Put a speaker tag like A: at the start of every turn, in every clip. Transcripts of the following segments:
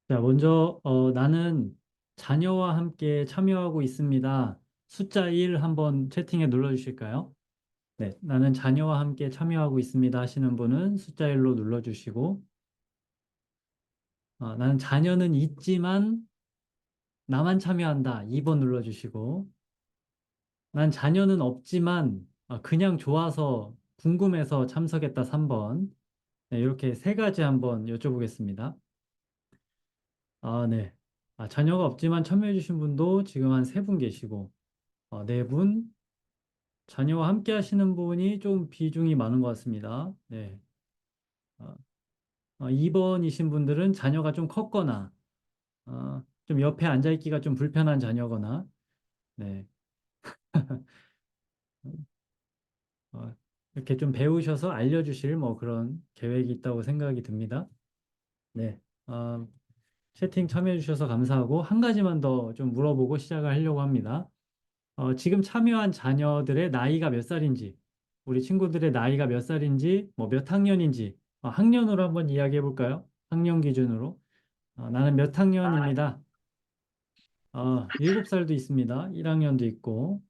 A: 자, 먼저 나는 자녀와 함께 참여하고 있습니다. 숫자 1 한번 채팅에 눌러주실까요? 네, 나는 자녀와 함께 참여하고 있습니다 하시는 분은 숫자 1로 눌러주시고, 나는 자녀는 있지만 나만 참여한다 2번 눌러주시고, 난 자녀는 없지만 그냥 좋아서 궁금해서 참석했다 3번. 네, 이렇게 세 가지 한번 여쭤보겠습니다. 네. 자녀가 없지만 참여해주신 분도 지금 한 세 분 계시고, 네 분, 자녀와 함께 하시는 분이 좀 비중이 많은 것 같습니다. 네. 2번이신 분들은 자녀가 좀 컸거나, 좀 옆에 앉아있기가 좀 불편한 자녀거나, 네. 어, 이렇게 좀 배우셔서 알려주실 뭐 그런 계획이 있다고 생각이 듭니다. 네. 어, 채팅 참여해주셔서 감사하고, 한 가지만 더 좀 물어보고 시작을 하려고 합니다. 지금 참여한 자녀들의 나이가 몇 살인지, 우리 친구들의 나이가 몇 살인지, 뭐 몇 학년인지, 학년으로 한번 이야기해 볼까요? 학년 기준으로. 나는 몇 학년입니다. 7살도 있습니다. 1학년도 있고,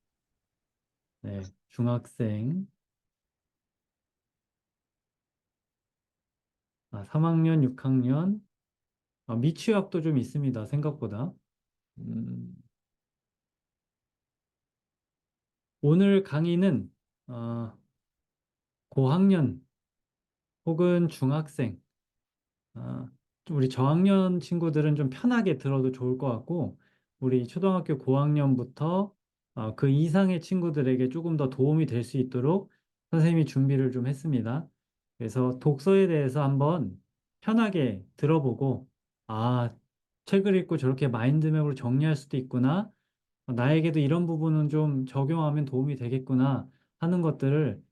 A: 네, 중학생, 3학년, 6학년, 미취학도 좀 있습니다. 생각보다. 음, 오늘 강의는, 고학년 혹은 중학생, 좀 우리 저학년 친구들은 좀 편하게 들어도 좋을 것 같고, 우리 초등학교 고학년부터 그 이상의 친구들에게 조금 더 도움이 될 수 있도록 선생님이 준비를 좀 했습니다. 그래서 독서에 대해서 한번 편하게 들어보고, 아, 책을 읽고 저렇게 마인드맵으로 정리할 수도 있구나. 나에게도 이런 부분은 좀 적용하면 도움이 되겠구나 하는 것들을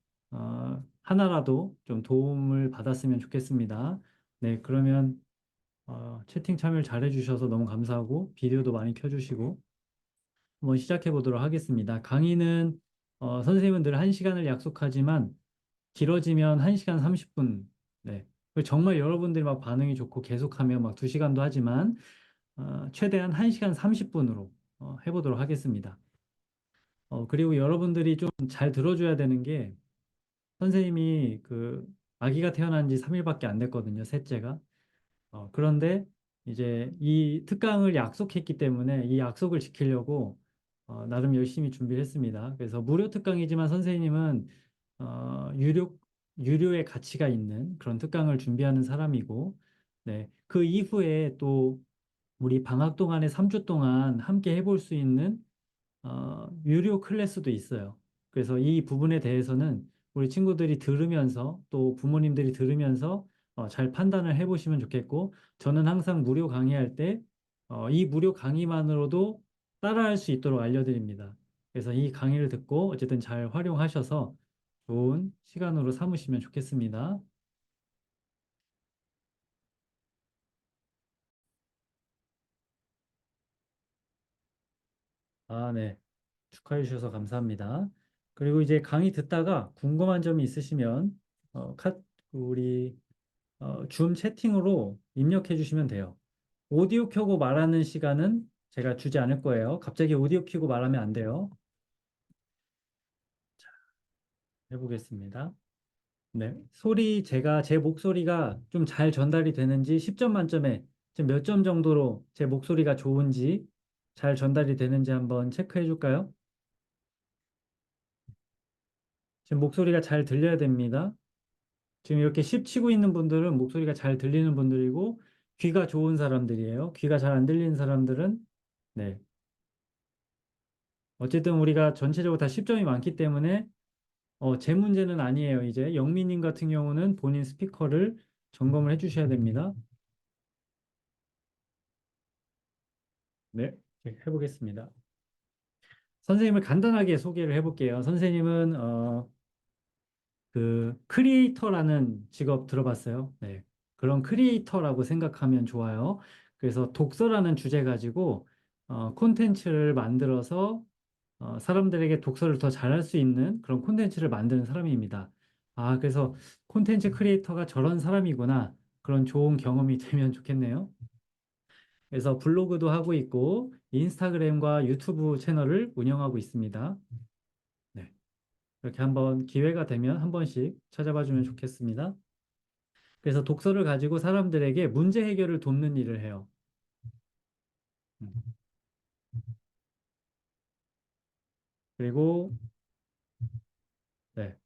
A: 하나라도 좀 도움을 받았으면 좋겠습니다. 네, 그러면 채팅 참여를 잘해 주셔서 너무 감사하고 비디오도 많이 켜주시고 한번 시작해 보도록 하겠습니다. 강의는 선생님은 늘 1시간을 약속하지만 길어지면 1시간 30분. 네. 그리고 정말 여러분들이 막 반응이 좋고 계속하면 막 2시간도 하지만 최대한 1시간 30분으로 해보도록 하겠습니다. 그리고 여러분들이 좀 잘 들어줘야 되는 게 선생님이 그 아기가 태어난 지 3일밖에 안 됐거든요, 셋째가. 그런데 이제 이 특강을 약속했기 때문에 이 약속을 지키려고 나름 열심히 준비를 했습니다. 그래서 무료 특강이지만 선생님은 유료의 가치가 있는 그런 특강을 준비하는 사람이고, 네, 그 이후에 또 우리 방학 동안에 3주 동안 함께 해볼 수 있는 유료 클래스도 있어요. 그래서 이 부분에 대해서는 우리 친구들이 들으면서 또 부모님들이 들으면서 잘 판단을 해보시면 좋겠고, 저는 항상 무료 강의할 때 이 무료 강의만으로도 따라할 수 있도록 알려드립니다. 그래서 이 강의를 듣고 어쨌든 잘 활용하셔서 좋은 시간으로 삼으시면 좋겠습니다. 네. 축하해 주셔서 감사합니다. 그리고 이제 강의 듣다가 궁금한 점이 있으시면 우리 줌 채팅으로 입력해 주시면 돼요. 오디오 켜고 말하는 시간은 제가 주지 않을 거예요. 갑자기 오디오 켜고 말하면 안 돼요. 해보겠습니다. 네. 제 목소리가 좀 잘 전달이 되는지 10점 만점에 지금 몇 점 정도로 제 목소리가 좋은지 잘 전달이 되는지 한번 체크해 줄까요? 지금 목소리가 잘 들려야 됩니다. 지금 이렇게 십 치고 있는 분들은 목소리가 잘 들리는 분들이고 귀가 좋은 사람들이에요. 귀가 잘 안 들리는 사람들은 네. 어쨌든 우리가 전체적으로 다 10점이 많기 때문에 제 문제는 아니에요. 이제 영민님 같은 경우는 본인 스피커를 점검을 해주셔야 됩니다. 네, 이제 해보겠습니다. 선생님을 간단하게 소개를 해볼게요. 선생님은 그 크리에이터라는 직업 들어봤어요? 네. 그런 크리에이터라고 생각하면 좋아요. 그래서 독서라는 주제 가지고 콘텐츠를 만들어서 사람들에게 독서를 더 잘할 수 있는 그런 콘텐츠를 만드는 사람입니다. 그래서 콘텐츠 크리에이터가 저런 사람이구나. 그런 좋은 경험이 되면 좋겠네요. 그래서 블로그도 하고 있고 인스타그램과 유튜브 채널을 운영하고 있습니다. 네. 이렇게 한번 기회가 되면 한 번씩 찾아봐 주면 좋겠습니다. 그래서 독서를 가지고 사람들에게 문제 해결을 돕는 일을 해요. 음. 그리고 네.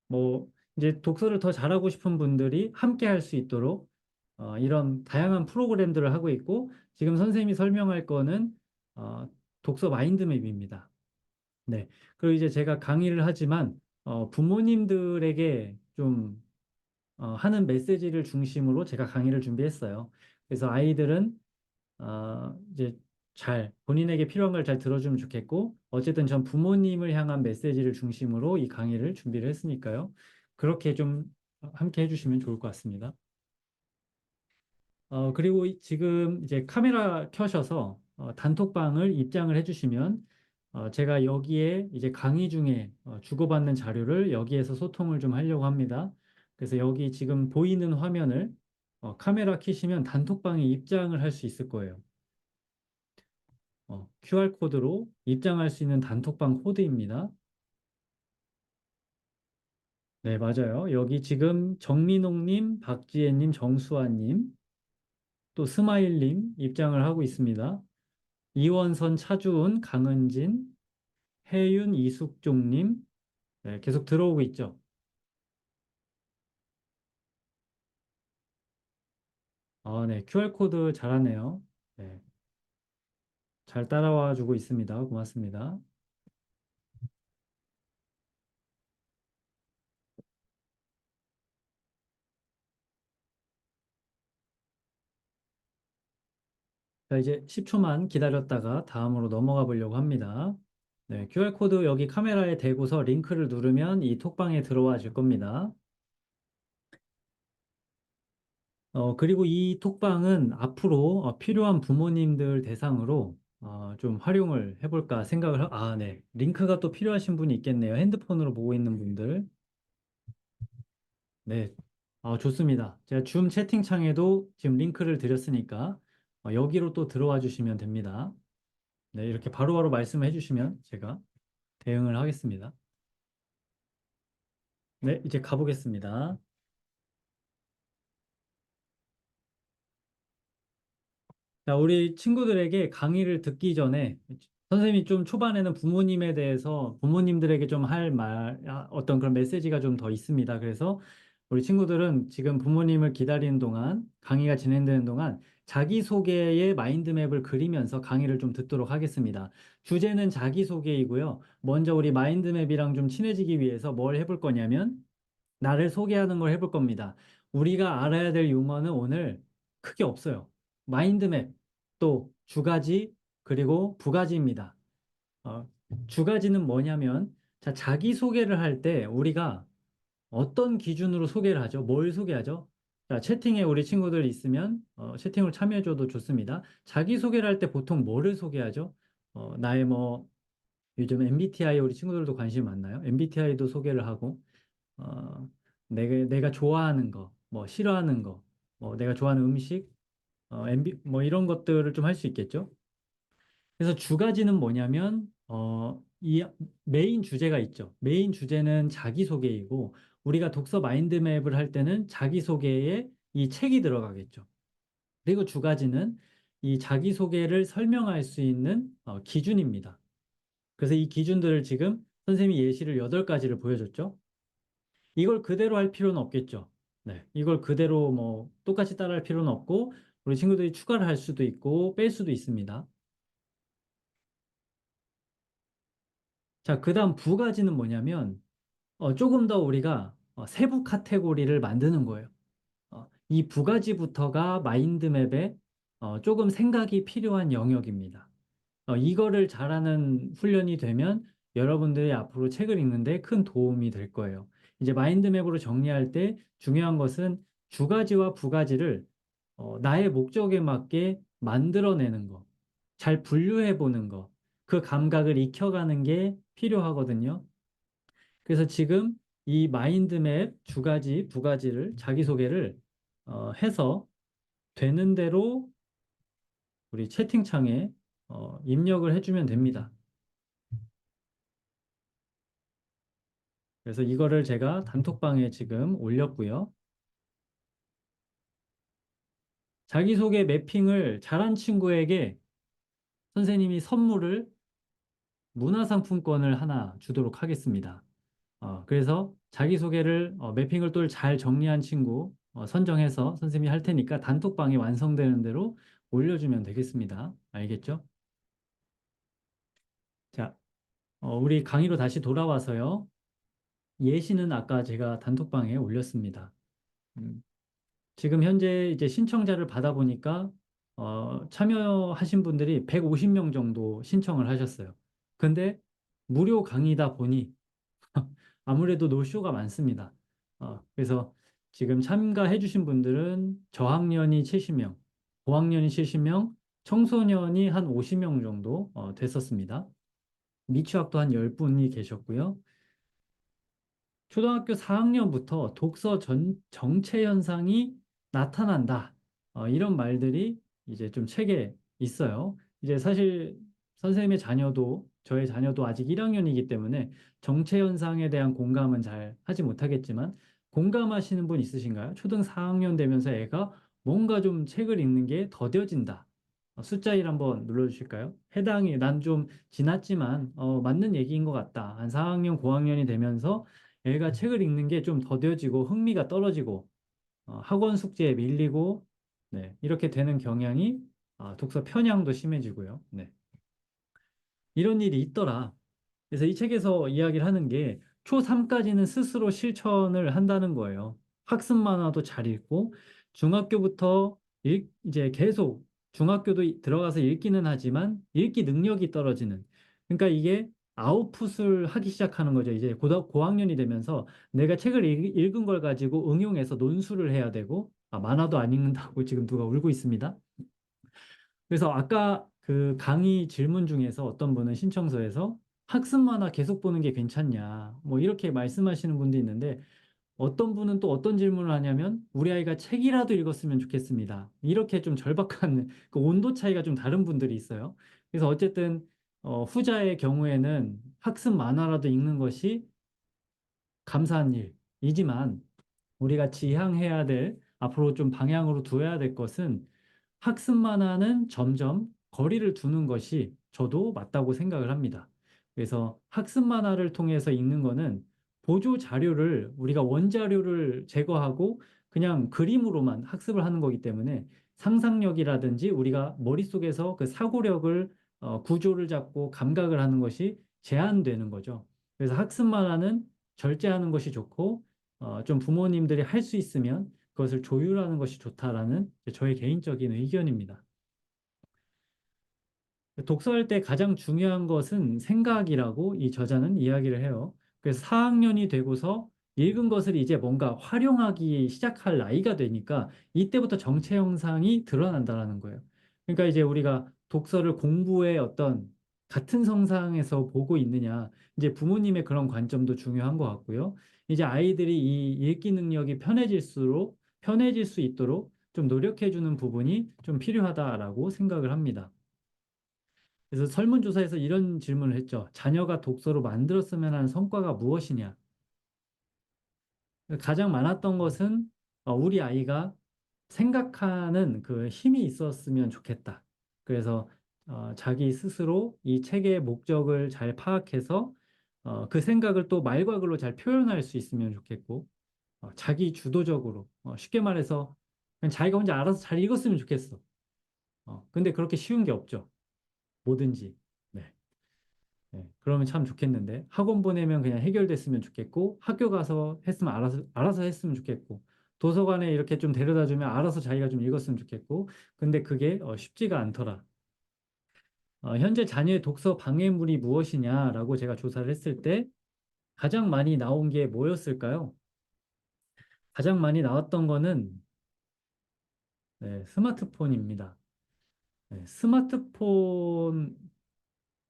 A: 뭐 이제 독서를 더 잘하고 싶은 분들이 함께 할 수 있도록 이런 다양한 프로그램들을 하고 있고 지금 선생님이 설명할 거는 어, 독서 마인드맵입니다. 네. 그리고 이제 제가 강의를 하지만 부모님들에게 좀 하는 메시지를 중심으로 제가 강의를 준비했어요. 그래서 아이들은 이제 잘 본인에게 필요한 걸 잘 들어주면 좋겠고 어쨌든 전 부모님을 향한 메시지를 중심으로 이 강의를 준비를 했으니까요. 그렇게 좀 함께 해주시면 좋을 것 같습니다. 그리고 지금 이제 카메라 켜셔서 단톡방을 입장을 해주시면 제가 여기에 이제 강의 중에 주고받는 자료를 여기에서 소통을 좀 하려고 합니다. 그래서 여기 지금 보이는 화면을 카메라 켜시면 단톡방에 입장을 할 수 있을 거예요. QR코드로 입장할 수 있는 단톡방 코드입니다. 네, 맞아요. 여기 지금 정민홍님, 박지혜님, 정수아님, 또 스마일님 입장을 하고 있습니다. 이원선, 차주은, 강은진, 혜윤, 이숙종님, 네, 계속 들어오고 있죠. 네, QR코드 잘하네요. 네, 잘 따라와 주고 있습니다. 고맙습니다. 자, 이제 10초만 기다렸다가 다음으로 넘어가 보려고 합니다. 네, QR코드 여기 카메라에 대고서 링크를 누르면 이 톡방에 들어와 줄 겁니다. 그리고 이 톡방은 앞으로 필요한 부모님들 대상으로 좀 활용을 해볼까 생각을, 네. 링크가 또 필요하신 분이 있겠네요. 핸드폰으로 보고 있는 분들. 네. 좋습니다. 제가 줌 채팅창에도 지금 링크를 드렸으니까 여기로 또 들어와 주시면 됩니다. 네. 이렇게 바로바로 말씀해 주시면 제가 대응을 하겠습니다. 네. 이제 가보겠습니다. 자, 우리 친구들에게 강의를 듣기 전에 선생님이 좀 초반에는 부모님에 대해서 부모님들에게 좀 할 말, 어떤 그런 메시지가 좀 더 있습니다. 그래서 우리 친구들은 지금 부모님을 기다리는 동안, 강의가 진행되는 동안 자기소개의 마인드맵을 그리면서 강의를 좀 듣도록 하겠습니다. 주제는 자기소개이고요. 먼저 우리 마인드맵이랑 좀 친해지기 위해서 뭘 해볼 거냐면 나를 소개하는 걸 해볼 겁니다. 우리가 알아야 될 용어는 오늘 크게 없어요. 마인드맵, 또 주가지, 그리고 부가지입니다. 어, 주가지는 뭐냐면, 자, 자기소개를 할 때 우리가 어떤 기준으로 소개를 하죠? 뭘 소개하죠? 자, 채팅에 우리 친구들 있으면 채팅을 참여해줘도 좋습니다. 자기소개를 할 때 보통 뭐를 소개하죠? 나의 뭐, 요즘 MBTI 우리 친구들도 관심이 많나요? MBTI도 소개를 하고, 어, 내가 좋아하는 거, 뭐 싫어하는 거, 뭐 내가 좋아하는 음식, 뭐 이런 것들을 좀 할 수 있겠죠. 그래서 주가지는 뭐냐면, 이 메인 주제가 있죠. 메인 주제는 자기소개이고, 우리가 독서 마인드맵을 할 때는 자기소개에 이 책이 들어가겠죠. 그리고 주가지는 이 자기소개를 설명할 수 있는 기준입니다. 그래서 이 기준들을 지금 선생님이 예시를 8가지를 보여줬죠. 이걸 그대로 할 필요는 없겠죠. 네. 이걸 그대로 뭐 똑같이 따라할 필요는 없고 우리 친구들이 추가를 할 수도 있고 뺄 수도 있습니다. 자, 그다음 두 가지는 뭐냐면 조금 더 우리가 세부 카테고리를 만드는 거예요. 이 두 가지부터가 마인드맵에 조금 생각이 필요한 영역입니다. 이거를 잘하는 훈련이 되면 여러분들이 앞으로 책을 읽는데 큰 도움이 될 거예요. 이제 마인드맵으로 정리할 때 중요한 것은 주가지와 부가지를 나의 목적에 맞게 만들어내는 거, 잘 분류해 보는 거, 그 감각을 익혀가는 게 필요하거든요. 그래서 지금 이 마인드맵 주가지, 부가지를 자기소개를 해서 되는 대로 우리 채팅창에 입력을 해주면 됩니다. 그래서 이거를 제가 단톡방에 지금 올렸고요. 자기소개 매핑을 잘한 친구에게 선생님이 선물을 문화상품권을 하나 주도록 하겠습니다. 그래서 자기소개를 매핑을 또 잘 정리한 친구 선정해서 선생님이 할 테니까 단톡방에 완성되는 대로 올려주면 되겠습니다. 알겠죠? 자, 우리 강의로 다시 돌아와서요. 예시는 아까 제가 단톡방에 올렸습니다. 음, 지금 현재 이제 신청자를 받아보니까 참여하신 분들이 150명 정도 신청을 하셨어요. 근데 무료 강의다 보니 아무래도 노쇼가 많습니다. 그래서 지금 참가해주신 분들은 저학년이 70명, 고학년이 70명, 청소년이 한 50명 정도 됐었습니다. 미취학도 한 10분이 계셨고요. 초등학교 4학년부터 정체 현상이 나타난다. 이런 말들이 이제 좀 책에 있어요. 이제 사실 선생님의 자녀도 저의 자녀도 아직 1학년이기 때문에 정체 현상에 대한 공감은 잘 하지 못하겠지만 공감하시는 분 있으신가요? 초등 4학년 되면서 애가 뭔가 좀 책을 읽는 게 더뎌진다. 숫자 1 한번 눌러주실까요? 해당이 난 좀 지났지만 맞는 얘기인 것 같다. 한 4학년, 고학년이 되면서 애가 책을 읽는 게 좀 더뎌지고 흥미가 떨어지고 학원 숙제에 밀리고 네, 이렇게 되는 경향이 독서 편향도 심해지고요. 네. 이런 일이 있더라. 그래서 이 책에서 이야기를 하는 게 초3까지는 스스로 실천을 한다는 거예요. 학습 만화도 잘 읽고 중학교부터 이제 계속 중학교도 들어가서 읽기는 하지만 읽기 능력이 떨어지는. 그러니까 이게 아웃풋을 하기 시작하는 거죠. 이제 고학년이 되면서 내가 책을 읽은 걸 가지고 응용해서 논술을 해야 되고 만화도 안 읽는다고 지금 누가 울고 있습니다. 그래서 아까 그 강의 질문 중에서 어떤 분은 신청서에서 학습 만화 계속 보는 게 괜찮냐, 뭐 이렇게 말씀하시는 분도 있는데 어떤 분은 또 어떤 질문을 하냐면 우리 아이가 책이라도 읽었으면 좋겠습니다. 이렇게 좀 절박한 그 온도 차이가 좀 다른 분들이 있어요. 그래서 어쨌든 후자의 경우에는 학습 만화라도 읽는 것이 감사한 일이지만 우리가 지향해야 될 앞으로 좀 방향으로 두어야 될 것은 학습만화는 점점 거리를 두는 것이 저도 맞다고 생각을 합니다. 그래서 학습만화를 통해서 읽는 거는 보조 자료를 우리가 원자료를 제거하고 그냥 그림으로만 학습을 하는 거기 때문에 상상력이라든지 우리가 머릿속에서 그 사고력을 구조를 잡고 감각을 하는 것이 제한되는 거죠. 그래서 학습만화는 절제하는 것이 좋고 좀 부모님들이 할 수 있으면 그것을 조율하는 것이 좋다라는 저의 개인적인 의견입니다. 독서할 때 가장 중요한 것은 생각이라고 이 저자는 이야기를 해요. 그래서 4학년이 되고서 읽은 것을 이제 뭔가 활용하기 시작할 나이가 되니까 이때부터 정체 형상이 드러난다는 거예요. 그러니까 이제 우리가 독서를 공부의 어떤 같은 성상에서 보고 있느냐, 이제 부모님의 그런 관점도 중요한 것 같고요. 이제 아이들이 이 읽기 능력이 편해질 수 있도록 좀 노력해주는 부분이 좀 필요하다라고 생각을 합니다. 그래서 설문조사에서 이런 질문을 했죠. 자녀가 독서로 만들었으면 하는 성과가 무엇이냐? 가장 많았던 것은 우리 아이가 생각하는 그 힘이 있었으면 좋겠다. 그래서 자기 스스로 이 책의 목적을 잘 파악해서 그 생각을 또 말과 글로 잘 표현할 수 있으면 좋겠고 자기 주도적으로 쉽게 말해서 그냥 자기가 혼자 알아서 잘 읽었으면 좋겠어. 근데 그렇게 쉬운 게 없죠. 뭐든지. 네. 네, 그러면 참 좋겠는데 학원 보내면 그냥 해결됐으면 좋겠고 학교 가서 했으면 알아서 했으면 좋겠고 도서관에 이렇게 좀 데려다 주면 알아서 자기가 좀 읽었으면 좋겠고 근데 그게 쉽지가 않더라. 현재 자녀의 독서 방해물이 무엇이냐라고 제가 조사를 했을 때 가장 많이 나온 게 뭐였을까요? 가장 많이 나왔던 거는 네, 스마트폰입니다. 네, 스마트폰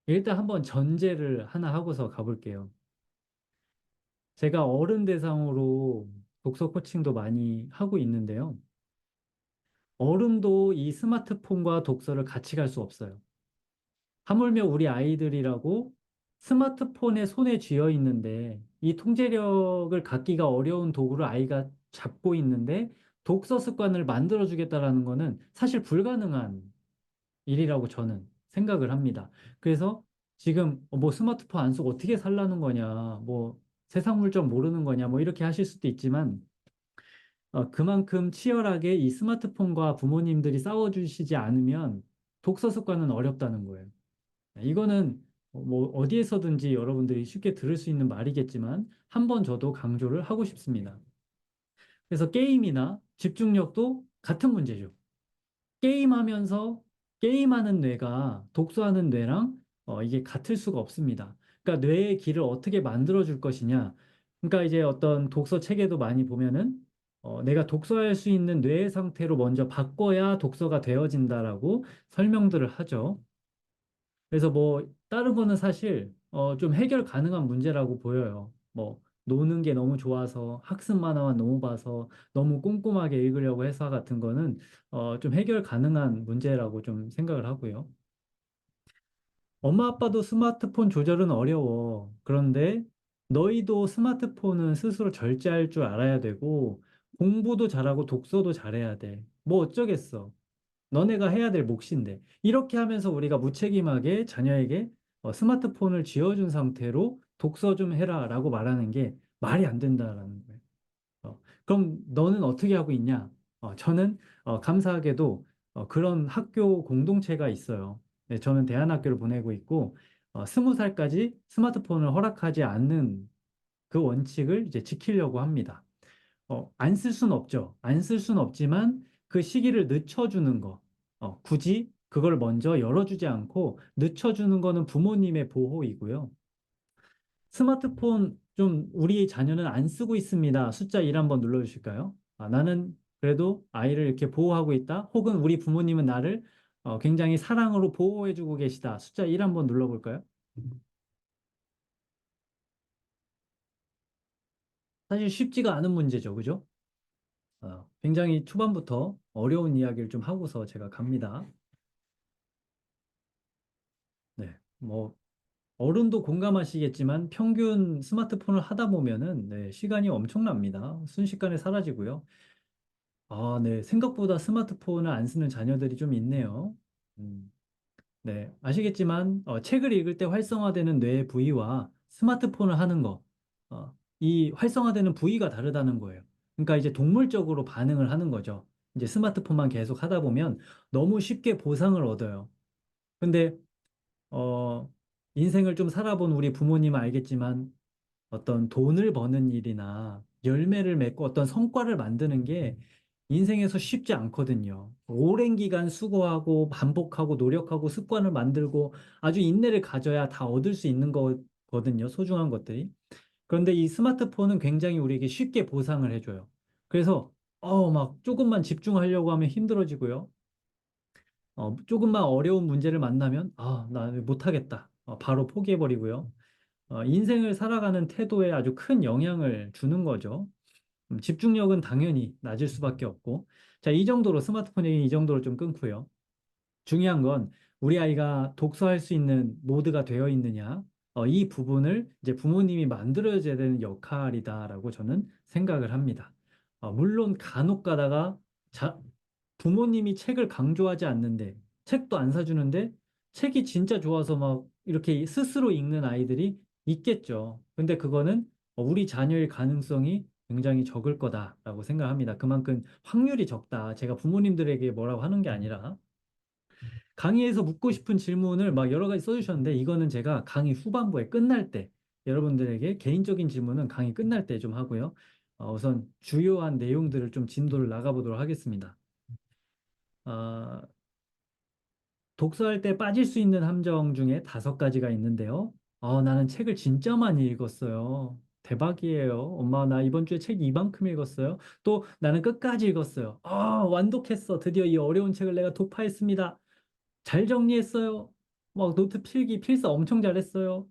A: 일단 한번 전제를 하나 하고서 가볼게요. 제가 어른 대상으로 독서 코칭도 많이 하고 있는데요. 어른도 이 스마트폰과 독서를 같이 갈 수 없어요. 하물며 우리 아이들이라고 스마트폰에 손에 쥐어 있는데 이 통제력을 갖기가 어려운 도구를 아이가 잡고 있는데 독서 습관을 만들어 주겠다라는 거는 사실 불가능한 일이라고 저는 생각을 합니다. 그래서 지금 뭐 스마트폰 안 쓰고 어떻게 살라는 거냐, 뭐 세상 물정 모르는 거냐, 뭐 이렇게 하실 수도 있지만 그만큼 치열하게 이 스마트폰과 부모님들이 싸워주시지 않으면 독서 습관은 어렵다는 거예요. 이거는 뭐 어디에서든지 여러분들이 쉽게 들을 수 있는 말이겠지만 한 번 저도 강조를 하고 싶습니다. 그래서 게임이나 집중력도 같은 문제죠. 게임하면서 게임하는 뇌가 독서하는 뇌랑 이게 같을 수가 없습니다. 그러니까 뇌의 길을 어떻게 만들어 줄 것이냐. 그러니까 이제 어떤 독서 책에도 많이 보면은 내가 독서할 수 있는 뇌의 상태로 먼저 바꿔야 독서가 되어진다라고 설명들을 하죠. 그래서 뭐 다른 거는 사실 좀 해결 가능한 문제라고 보여요. 뭐 노는 게 너무 좋아서 학습 만화만 너무 봐서 너무 꼼꼼하게 읽으려고 해서 같은 거는 좀 해결 가능한 문제라고 좀 생각을 하고요. 엄마 아빠도 스마트폰 조절은 어려워. 그런데 너희도 스마트폰은 스스로 절제할 줄 알아야 되고 공부도 잘하고 독서도 잘해야 돼. 뭐 어쩌겠어. 너네가 해야 될 몫인데. 이렇게 하면서 우리가 무책임하게 자녀에게 스마트폰을 쥐어준 상태로 독서 좀 해라라고 말하는 게 말이 안 된다라는 거예요. 그럼 너는 어떻게 하고 있냐? 저는 감사하게도 그런 학교 공동체가 있어요. 네, 저는 대안학교를 보내고 있고 20살까지 스마트폰을 허락하지 않는 그 원칙을 이제 지키려고 합니다. 안 쓸 수는 없죠. 안 쓸 수는 없지만 그 시기를 늦춰주는 거. 굳이 그걸 먼저 열어주지 않고 늦춰주는 거는 부모님의 보호이고요. 스마트폰 좀 우리 자녀는 안 쓰고 있습니다. 숫자 1 한번 눌러주실까요? 나는 그래도 아이를 이렇게 보호하고 있다. 혹은 우리 부모님은 나를 굉장히 사랑으로 보호해주고 계시다. 숫자 1 한번 눌러볼까요? 사실 쉽지가 않은 문제죠. 그죠? 굉장히 초반부터 어려운 이야기를 좀 하고서 제가 갑니다. 네. 뭐 어른도 공감하시겠지만 평균 스마트폰을 하다 보면은 네, 시간이 엄청납니다. 순식간에 사라지고요. 네. 생각보다 스마트폰을 안 쓰는 자녀들이 좀 있네요. 음, 네. 아시겠지만 책을 읽을 때 활성화되는 뇌의 부위와 스마트폰을 하는 거, 이 활성화되는 부위가 다르다는 거예요. 그러니까 이제 동물적으로 반응을 하는 거죠. 이제 스마트폰만 계속 하다 보면 너무 쉽게 보상을 얻어요. 근데 어, 인생을 좀 살아본 우리 부모님은 알겠지만 어떤 돈을 버는 일이나 열매를 맺고 어떤 성과를 만드는 게 인생에서 쉽지 않거든요. 오랜 기간 수고하고 반복하고 노력하고 습관을 만들고 아주 인내를 가져야 다 얻을 수 있는 거거든요. 소중한 것들이. 그런데 이 스마트폰은 굉장히 우리에게 쉽게 보상을 해줘요. 그래서 막 조금만 집중하려고 하면 힘들어지고요. 조금만 어려운 문제를 만나면 나 못하겠다. 바로 포기해버리고요. 인생을 살아가는 태도에 아주 큰 영향을 주는 거죠. 집중력은 당연히 낮을 수밖에 없고. 자, 이 정도로 스마트폰 얘기 이 정도로 좀 끊고요. 중요한 건 우리 아이가 독서할 수 있는 모드가 되어 있느냐. 이 부분을 이제 부모님이 만들어줘야 되는 역할이다라고 저는 생각을 합니다. 물론 간혹 가다가 부모님이 책을 강조하지 않는데 책도 안 사주는데 책이 진짜 좋아서 막 이렇게 스스로 읽는 아이들이 있겠죠. 근데 그거는 우리 자녀의 가능성이 굉장히 적을 거다라고 생각합니다. 그만큼 확률이 적다. 제가 부모님들에게 뭐라고 하는 게 아니라 강의에서 묻고 싶은 질문을 막 여러 가지 써주셨는데 이거는 제가 강의 후반부에 끝날 때 여러분들에게 개인적인 질문은 강의 끝날 때 좀 하고요. 우선 주요한 내용들을 좀 진도를 나가보도록 하겠습니다. 어, 독서할 때 빠질 수 있는 함정 중에 5가지가 있는데요. 나는 책을 진짜 많이 읽었어요. 대박이에요. 엄마, 나 이번 주에 책 이만큼 읽었어요. 또 나는 끝까지 읽었어요. 완독했어. 드디어 이 어려운 책을 내가 독파했습니다. 잘 정리했어요. 막 노트 필기, 필사 엄청 잘했어요.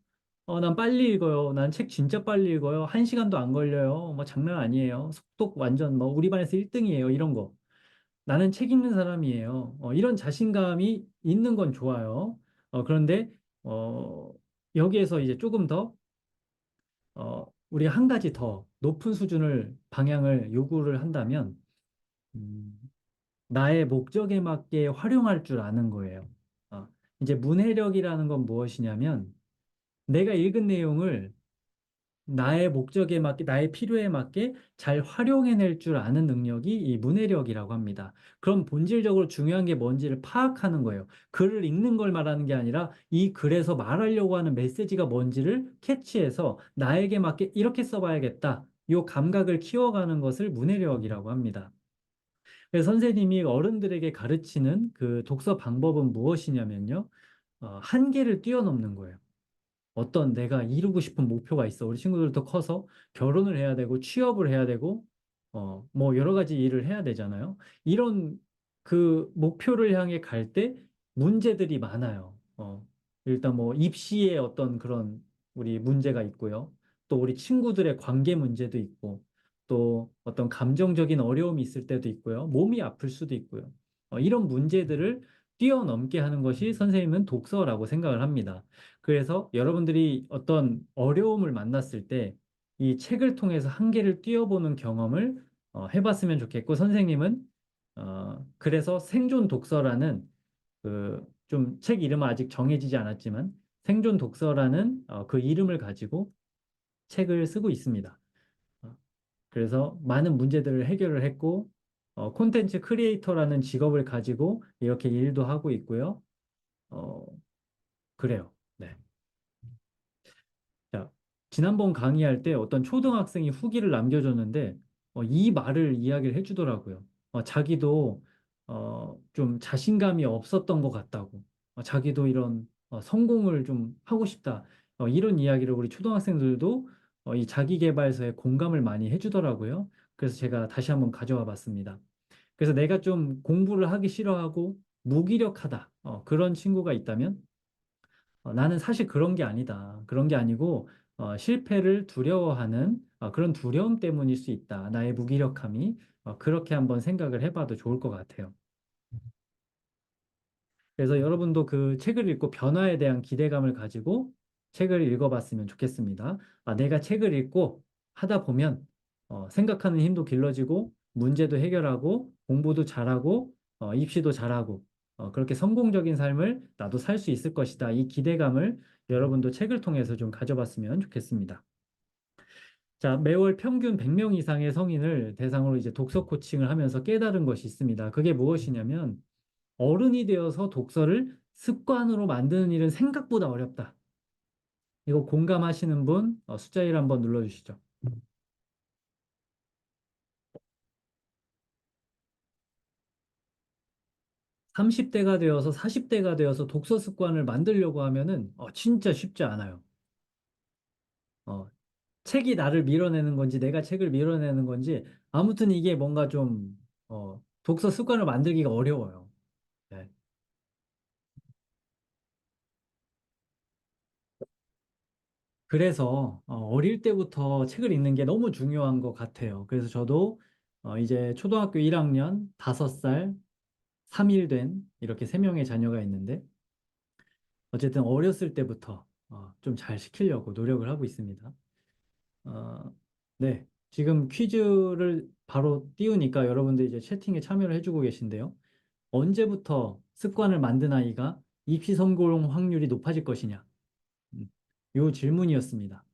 A: 난 빨리 읽어요. 난 책 진짜 빨리 읽어요. 1시간도 안 걸려요. 뭐 장난 아니에요. 속독 완전 뭐 우리 반에서 1등이에요. 이런 거. 나는 책 읽는 사람이에요. 이런 자신감이 있는 건 좋아요. 그런데, 어, 여기에서 이제 조금 더, 우리가 한 가지 더 높은 수준을, 방향을 요구를 한다면, 음, 나의 목적에 맞게 활용할 줄 아는 거예요. 어, 이제 문해력이라는 건 무엇이냐면, 내가 읽은 내용을 나의 목적에 맞게, 나의 필요에 맞게 잘 활용해낼 줄 아는 능력이 이 문해력이라고 합니다. 그럼 본질적으로 중요한 게 뭔지를 파악하는 거예요. 글을 읽는 걸 말하는 게 아니라 이 글에서 말하려고 하는 메시지가 뭔지를 캐치해서 나에게 맞게 이렇게 써봐야겠다. 이 감각을 키워가는 것을 문해력이라고 합니다. 그래서 선생님이 어른들에게 가르치는 그 독서 방법은 무엇이냐면요. 한계를 뛰어넘는 거예요. 어떤 내가 이루고 싶은 목표가 있어. 우리 친구들도 커서 결혼을 해야 되고 취업을 해야 되고 뭐 여러 가지 일을 해야 되잖아요. 이런 그 목표를 향해 갈 때 문제들이 많아요. 일단 뭐 입시에 어떤 그런 우리 문제가 있고요. 또 우리 친구들의 관계 문제도 있고 또 어떤 감정적인 어려움이 있을 때도 있고요. 몸이 아플 수도 있고요. 이런 문제들을 뛰어넘게 하는 것이 선생님은 독서라고 생각을 합니다. 그래서 여러분들이 어떤 어려움을 만났을 때 이 책을 통해서 한계를 뛰어보는 경험을 해봤으면 좋겠고, 선생님은 그래서 생존 독서라는 그 좀 책 이름은 아직 정해지지 않았지만 생존 독서라는 그 이름을 가지고 책을 쓰고 있습니다. 어, 그래서 많은 문제들을 해결을 했고 콘텐츠 크리에이터라는 직업을 가지고 이렇게 일도 하고 있고요. 어, 그래요. 네. 자, 지난번 강의할 때 어떤 초등학생이 후기를 남겨줬는데, 이 말을 이야기를 해주더라고요. 자기도, 좀 자신감이 없었던 것 같다고. 자기도 이런, 성공을 좀 하고 싶다. 이런 이야기를 우리 초등학생들도 이 자기계발서에 공감을 많이 해주더라고요. 그래서 제가 다시 한번 가져와 봤습니다. 그래서 내가 좀 공부를 하기 싫어하고 무기력하다. 그런 친구가 있다면, 나는 사실 그런 게 아니다. 그런 게 아니고, 실패를 두려워하는 그런 두려움 때문일 수 있다. 나의 무기력함이. 그렇게 한번 생각을 해봐도 좋을 것 같아요. 그래서 여러분도 그 책을 읽고 변화에 대한 기대감을 가지고 책을 읽어봤으면 좋겠습니다. 내가 책을 읽고 하다 보면 생각하는 힘도 길러지고 문제도 해결하고 공부도 잘하고 입시도 잘하고 그렇게 성공적인 삶을 나도 살 수 있을 것이다. 이 기대감을 여러분도 책을 통해서 좀 가져봤으면 좋겠습니다. 자, 매월 평균 100명 이상의 성인을 대상으로 이제 독서 코칭을 하면서 깨달은 것이 있습니다. 그게 무엇이냐면 어른이 되어서 독서를 습관으로 만드는 일은 생각보다 어렵다. 이거 공감하시는 분 숫자 1 한번 눌러주시죠. 30대가 되어서 40대가 되어서 독서 습관을 만들려고 하면은 진짜 쉽지 않아요. 어, 책이 나를 밀어내는 건지 내가 책을 밀어내는 건지 아무튼 이게 뭔가 좀 독서 습관을 만들기가 어려워요. 네. 그래서 어릴 때부터 책을 읽는 게 너무 중요한 것 같아요. 그래서 저도 이제 초등학교 1학년 5살 3일 된 이렇게 3명의 자녀가 있는데 어쨌든 어렸을 때부터 좀 잘 시키려고 노력을 하고 있습니다. 어, 네. 지금 퀴즈를 바로 띄우니까 여러분들 이제 채팅에 참여를 해주고 계신데요. 언제부터 습관을 만든 아이가 입시 성공 확률이 높아질 것이냐? 요 질문이었습니다.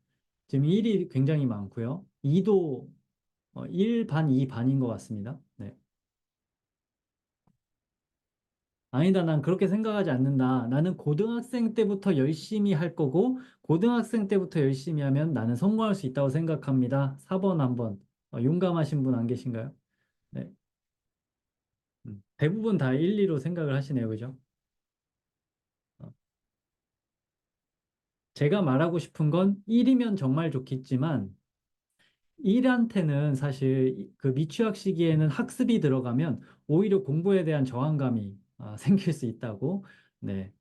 A: 지금 1이 굉장히 많고요. 2도 1반, 2반인 것 같습니다. 네. 아니다, 난 그렇게 생각하지 않는다. 나는 고등학생 때부터 열심히 할 거고, 고등학생 때부터 열심히 하면 나는 성공할 수 있다고 생각합니다. 4번 한번. 용감하신 분 안 계신가요? 네. 대부분 다 1, 2로 생각을 하시네요. 그죠? 어, 제가 말하고 싶은 건 1이면 정말 좋겠지만, 1한테는 사실 그 미취학 시기에는 학습이 들어가면 오히려 공부에 대한 저항감이 생길 수 있다고 네,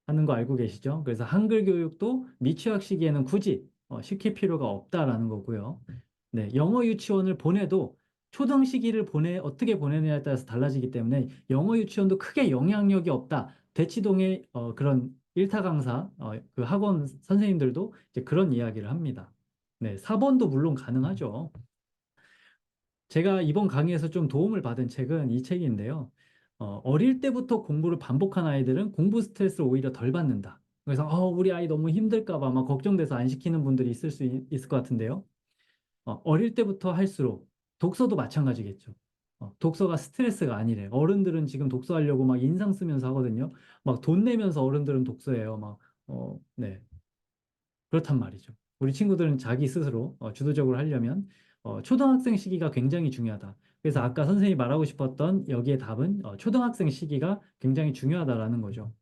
A: 하는 거 알고 계시죠? 그래서 한글 교육도 미취학 시기에는 굳이 시킬 필요가 없다라는 거고요. 네, 영어 유치원을 보내도 초등 시기를 어떻게 보내느냐에 따라서 달라지기 때문에 영어 유치원도 크게 영향력이 없다. 대치동의 그런 일타 강사, 그 학원 선생님들도 이제 그런 이야기를 합니다. 네, 4번도 물론 가능하죠. 제가 이번 강의에서 좀 도움을 받은 책은 이 책인데요. 어릴 때부터 공부를 반복한 아이들은 공부 스트레스를 오히려 덜 받는다. 그래서 우리 아이 너무 힘들까 봐 막 걱정돼서 안 시키는 분들이 있을 것 같은데요. 어릴 때부터 할수록 독서도 마찬가지겠죠. 독서가 스트레스가 아니래. 어른들은 지금 독서하려고 막 인상 쓰면서 하거든요. 막 돈 내면서 어른들은 독서해요. 네. 그렇단 말이죠. 우리 친구들은 자기 스스로 주도적으로 하려면 초등학생 시기가 굉장히 중요하다. 그래서 아까 선생님이 말하고 싶었던 여기에 답은 초등학생 시기가 굉장히 중요하다라는 거죠.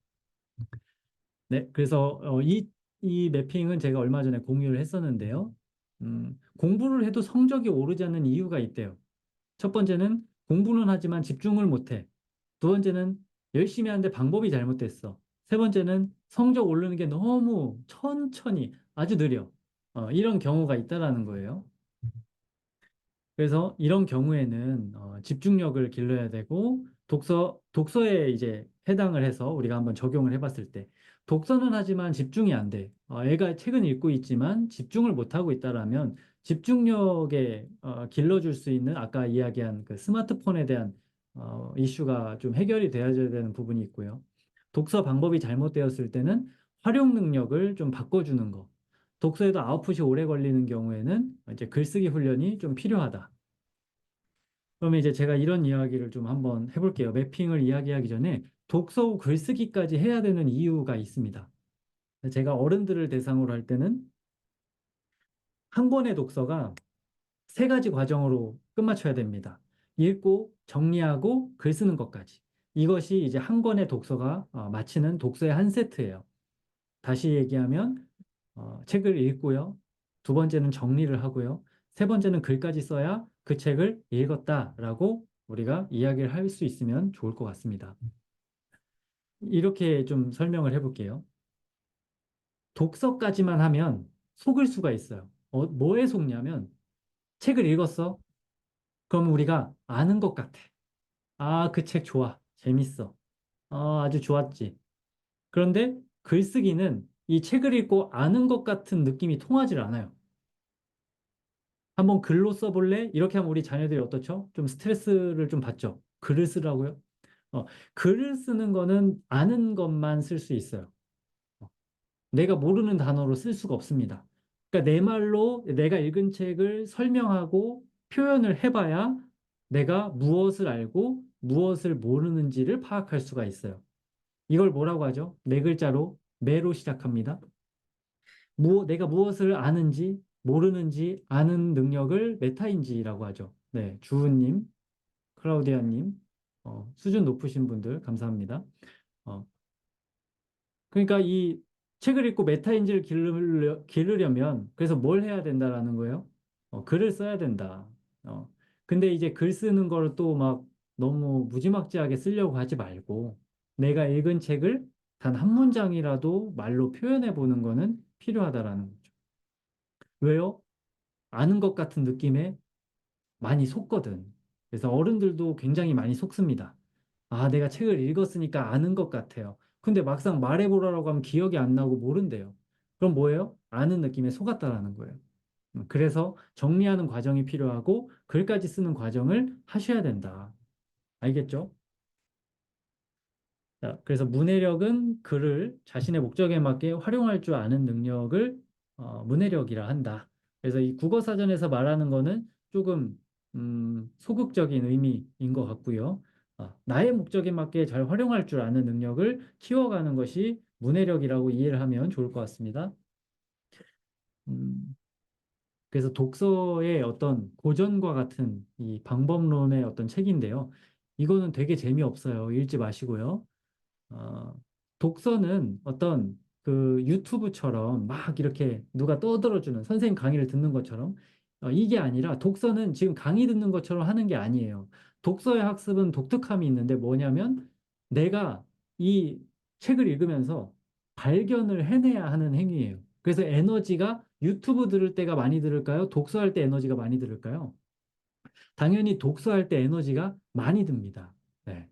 A: 네, 그래서 이 매핑은 제가 얼마 전에 공유를 했었는데요. 공부를 해도 성적이 오르지 않는 이유가 있대요. 첫 번째는 공부는 하지만 집중을 못해. 두 번째는 열심히 하는데 방법이 잘못됐어. 세 번째는 성적 오르는 게 너무 천천히 아주 느려. 이런 경우가 있다라는 거예요. 그래서 이런 경우에는 집중력을 길러야 되고 독서에 이제 해당을 해서 우리가 한번 적용을 해봤을 때 독서는 하지만 집중이 안 돼. 애가 책은 읽고 있지만 집중을 못하고 있다라면 집중력에 길러줄 수 있는 아까 이야기한 그 스마트폰에 대한 이슈가 좀 해결이 되어야 되는 부분이 있고요. 독서 방법이 잘못되었을 때는 활용 능력을 좀 바꿔주는 거. 독서에도 아웃풋이 오래 걸리는 경우에는 이제 글쓰기 훈련이 좀 필요하다. 그러면 이제 제가 이런 이야기를 좀 한번 해볼게요. 매핑을 이야기하기 전에 독서 후 글쓰기까지 해야 되는 이유가 있습니다. 제가 어른들을 대상으로 할 때는 한 권의 독서가 세 가지 과정으로 끝마쳐야 됩니다. 읽고, 정리하고, 글 쓰는 것까지. 이것이 이제 한 권의 독서가 마치는 독서의 한 세트예요. 다시 얘기하면 책을 읽고요. 두 번째는 정리를 하고요. 세 번째는 글까지 써야 그 책을 읽었다라고 우리가 이야기를 할 수 있으면 좋을 것 같습니다. 이렇게 좀 설명을 해볼게요. 독서까지만 하면 속을 수가 있어요. 뭐에 속냐면 책을 읽었어? 그럼 우리가 아는 것 같아. 아, 그 책 좋아. 재밌어. 아주 좋았지. 그런데 글쓰기는 이 책을 읽고 아는 것 같은 느낌이 통하지 않아요. 한번 글로 써볼래? 이렇게 하면 우리 자녀들이 어떻죠? 좀 스트레스를 좀 받죠. 글을 쓰라고요? 글을 쓰는 거는 아는 것만 쓸 수 있어요. 어, 내가 모르는 단어로 쓸 수가 없습니다. 그러니까 내 말로 내가 읽은 책을 설명하고 표현을 해봐야 내가 무엇을 알고 무엇을 모르는지를 파악할 수가 있어요. 이걸 뭐라고 하죠? 네 글자로 매로 시작합니다. 내가 무엇을 아는지, 모르는지 아는 능력을 메타인지라고 하죠. 네, 주우님, 클라우디아님, 수준 높으신 분들 감사합니다. 어, 그러니까 이 책을 읽고 메타인지를 기르려면 그래서 뭘 해야 된다라는 거예요? 글을 써야 된다. 근데 이제 글 쓰는 걸 또 막 너무 무지막지하게 쓰려고 하지 말고 내가 읽은 책을 단 한 문장이라도 말로 표현해 보는 거는 필요하다라는 거죠. 왜요? 아는 것 같은 느낌에 많이 속거든. 그래서 어른들도 굉장히 많이 속습니다. 아, 내가 책을 읽었으니까 아는 것 같아요. 근데 막상 말해보라고 하면 기억이 안 나고 모른대요. 그럼 뭐예요? 아는 느낌에 속았다라는 거예요. 그래서 정리하는 과정이 필요하고 글까지 쓰는 과정을 하셔야 된다. 알겠죠? 자, 그래서 문해력은 글을 자신의 목적에 맞게 활용할 줄 아는 능력을 문해력이라 한다. 그래서 이 국어사전에서 말하는 거는 조금 소극적인 의미인 것 같고요. 나의 목적에 맞게 잘 활용할 줄 아는 능력을 키워가는 것이 문해력이라고 이해를 하면 좋을 것 같습니다. 음, 그래서 독서의 어떤 고전과 같은 이 방법론의 어떤 책인데요. 이거는 되게 재미없어요. 읽지 마시고요. 어, 독서는 어떤 그 유튜브처럼 막 이렇게 누가 떠들어주는 선생님 강의를 듣는 것처럼 이게 아니라 독서는 지금 강의 듣는 것처럼 하는 게 아니에요. 독서의 학습은 독특함이 있는데 뭐냐면 내가 이 책을 읽으면서 발견을 해내야 하는 행위예요. 그래서 에너지가 유튜브 들을 때가 많이 들을까요? 독서할 때 에너지가 많이 들을까요? 당연히 독서할 때 에너지가 많이 듭니다. 네.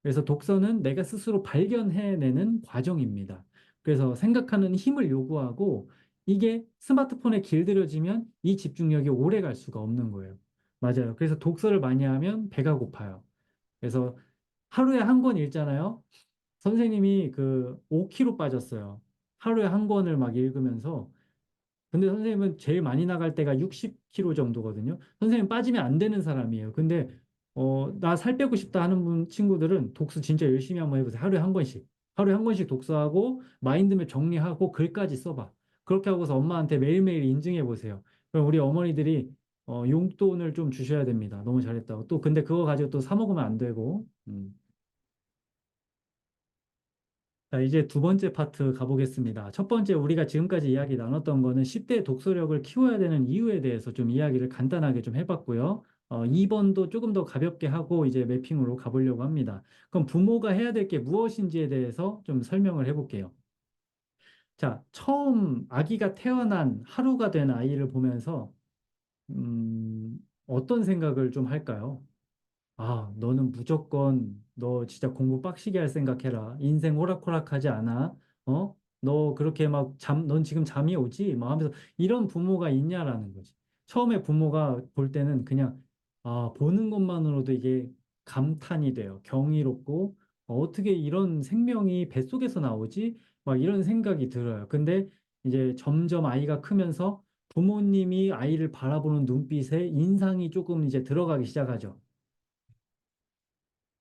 A: 그래서 독서는 내가 스스로 발견해내는 과정입니다. 그래서 생각하는 힘을 요구하고 이게 스마트폰에 길들여지면 이 집중력이 오래 갈 수가 없는 거예요. 맞아요. 그래서 독서를 많이 하면 배가 고파요. 그래서 하루에 한 권 읽잖아요. 선생님이 그 5kg 빠졌어요. 하루에 한 권을 막 읽으면서 근데 선생님은 제일 많이 나갈 때가 60kg 정도거든요. 선생님 빠지면 안 되는 사람이에요. 근데 나 살 빼고 싶다 하는 친구들은 독서 진짜 열심히 한번 해보세요. 하루에 한 권씩. 하루에 한 권씩 독서하고 마인드맵 정리하고 글까지 써봐. 그렇게 하고서 엄마한테 매일매일 인증해 보세요. 그럼 우리 어머니들이 용돈을 좀 주셔야 됩니다. 너무 잘했다고. 또 근데 그거 가지고 또 사 먹으면 안 되고. 자, 이제 두 번째 파트 가보겠습니다. 첫 번째, 우리가 지금까지 이야기 나눴던 거는 10대 독서력을 키워야 되는 이유에 대해서 좀 이야기를 간단하게 좀 해봤고요. 2번도 조금 더 가볍게 하고 이제 매핑으로 가보려고 합니다. 그럼 부모가 해야 될 게 무엇인지에 대해서 좀 설명을 해볼게요. 자, 처음 아기가 태어난 하루가 된 아이를 보면서, 어떤 생각을 좀 할까요? 아, 너는 무조건 너 진짜 공부 빡시게 할 생각해라. 인생 호락호락하지 않아. 너 그렇게 막 넌 지금 잠이 오지? 막 하면서 이런 부모가 있냐라는 거지. 처음에 부모가 볼 때는 그냥 보는 것만으로도 이게 감탄이 돼요. 경이롭고 어떻게 이런 생명이 뱃속에서 나오지? 막 이런 생각이 들어요. 근데 이제 점점 아이가 크면서 부모님이 아이를 바라보는 눈빛에 인상이 조금 이제 들어가기 시작하죠.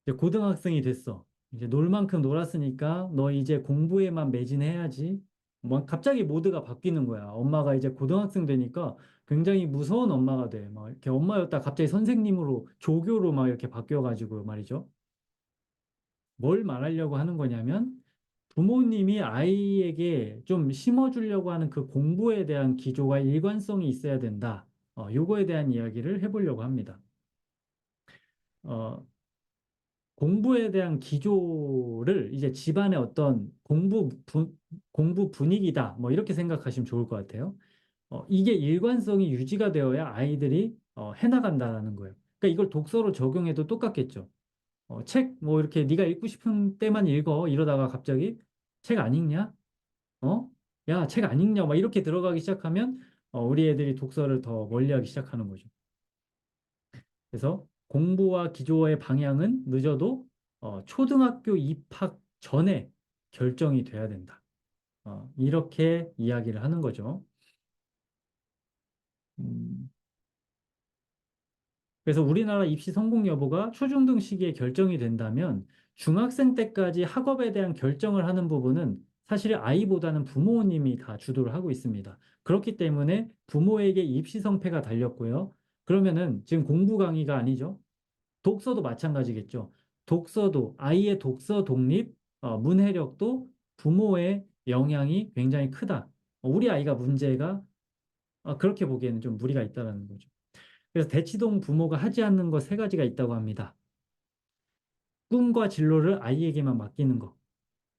A: 이제 고등학생이 됐어. 이제 놀 만큼 놀았으니까 너 이제 공부에만 매진해야지. 뭐 갑자기 모드가 바뀌는 거야. 엄마가 이제 고등학생 되니까 굉장히 무서운 엄마가 돼. 막 이렇게 엄마였다 갑자기 선생님으로 조교로 막 이렇게 바뀌어가지고 말이죠. 뭘 말하려고 하는 거냐면 부모님이 아이에게 좀 심어주려고 하는 그 공부에 대한 기조가 일관성이 있어야 된다. 요거에 대한 이야기를 해보려고 합니다. 어, 공부에 대한 기조를 이제 집안의 어떤 공부 분위기다. 뭐 이렇게 생각하시면 좋을 것 같아요. 이게 일관성이 유지가 되어야 아이들이 해나간다라는 거예요. 그러니까 이걸 독서로 적용해도 똑같겠죠. 책 뭐 이렇게 네가 읽고 싶은 때만 읽어 이러다가 갑자기 책 안 읽냐? 어? 야, 책 안 읽냐? 막 이렇게 들어가기 시작하면 우리 애들이 독서를 더 멀리하기 시작하는 거죠. 그래서 공부와 기조의 방향은 늦어도 초등학교 입학 전에 결정이 돼야 된다. 이렇게 이야기를 하는 거죠. 음, 그래서 우리나라 입시 성공 여부가 초중등 시기에 결정이 된다면 중학생 때까지 학업에 대한 결정을 하는 부분은 사실 아이보다는 부모님이 다 주도를 하고 있습니다. 그렇기 때문에 부모에게 입시 성패가 달렸고요. 그러면은 지금 공부 강의가 아니죠. 독서도 마찬가지겠죠. 독서도 아이의 독서 독립, 문해력도 부모의 영향이 굉장히 크다. 우리 아이가 문제가 그렇게 보기에는 좀 무리가 있다라는 거죠. 그래서 대치동 부모가 하지 않는 것 세 가지가 있다고 합니다. 꿈과 진로를 아이에게만 맡기는 거.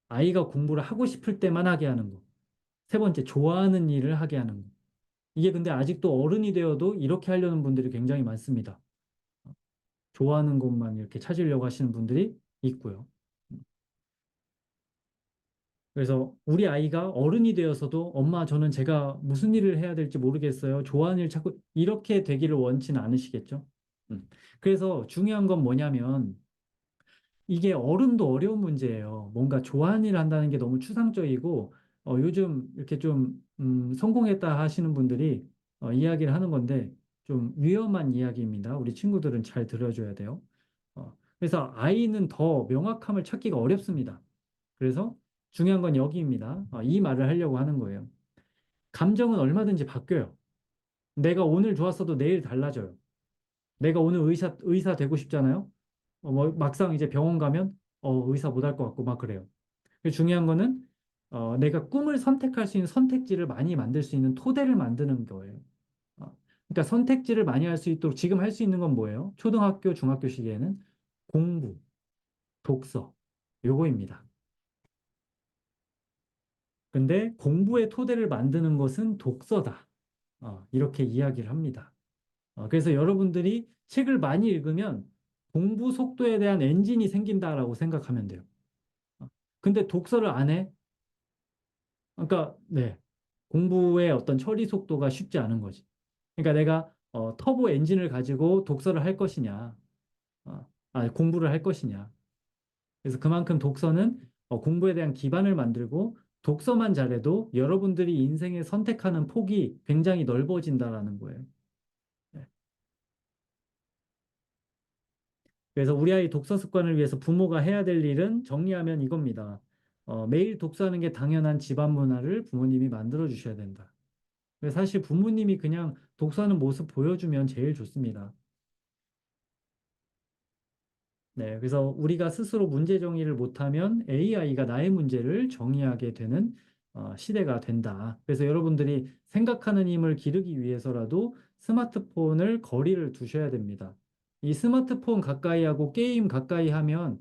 A: 아이가 공부를 하고 싶을 때만 하게 하는 거. 세 번째, 좋아하는 일을 하게 하는 거. 이게 근데 아직도 어른이 되어도 이렇게 하려는 분들이 굉장히 많습니다. 좋아하는 것만 이렇게 찾으려고 하시는 분들이 있고요. 그래서 우리 아이가 어른이 되어서도 엄마 저는 제가 무슨 일을 해야 될지 모르겠어요. 좋아하는 일 찾고 이렇게 되기를 원치는 않으시겠죠? 음. 그래서 중요한 건 뭐냐면 이게 어른도 어려운 문제예요. 뭔가 좋아하는 일 한다는 게 너무 추상적이고 요즘 이렇게 좀 성공했다 하시는 분들이 이야기를 하는 건데 좀 위험한 이야기입니다. 우리 친구들은 잘 들어줘야 돼요. 그래서 아이는 더 명확함을 찾기가 어렵습니다. 그래서 중요한 건 여기입니다. 이 말을 하려고 하는 거예요. 감정은 얼마든지 바뀌어요. 내가 오늘 좋았어도 내일 달라져요. 내가 오늘 의사 되고 싶잖아요. 뭐 막상 이제 병원 가면 의사 못 할 것 같고 막 그래요. 중요한 거는 내가 꿈을 선택할 수 있는 선택지를 많이 만들 수 있는 토대를 만드는 거예요. 그러니까 선택지를 많이 할 수 있도록 지금 할 수 있는 건 뭐예요? 초등학교, 중학교 시기에는 공부, 독서, 요거입니다. 근데 공부의 토대를 만드는 것은 독서다. 이렇게 이야기를 합니다. 그래서 여러분들이 책을 많이 읽으면 공부 속도에 대한 엔진이 생긴다라고 생각하면 돼요. 어, 근데 독서를 안 해? 그러니까, 네. 공부의 어떤 처리 속도가 쉽지 않은 거지. 그러니까 내가 터보 엔진을 가지고 독서를 할 것이냐, 공부를 할 것이냐. 그래서 그만큼 독서는 공부에 대한 기반을 만들고 독서만 잘해도 여러분들이 인생에 선택하는 폭이 굉장히 넓어진다라는 거예요. 네. 그래서 우리 아이 독서 습관을 위해서 부모가 해야 될 일은 정리하면 이겁니다. 매일 독서하는 게 당연한 집안 문화를 부모님이 만들어 주셔야 된다. 그래서 사실 부모님이 그냥 독서하는 모습 보여주면 제일 좋습니다. 네, 그래서 우리가 스스로 문제 정의를 못하면 AI가 나의 문제를 정의하게 되는 시대가 된다. 그래서 여러분들이 생각하는 힘을 기르기 위해서라도 스마트폰을 거리를 두셔야 됩니다. 이 스마트폰 가까이 하고 게임 가까이 하면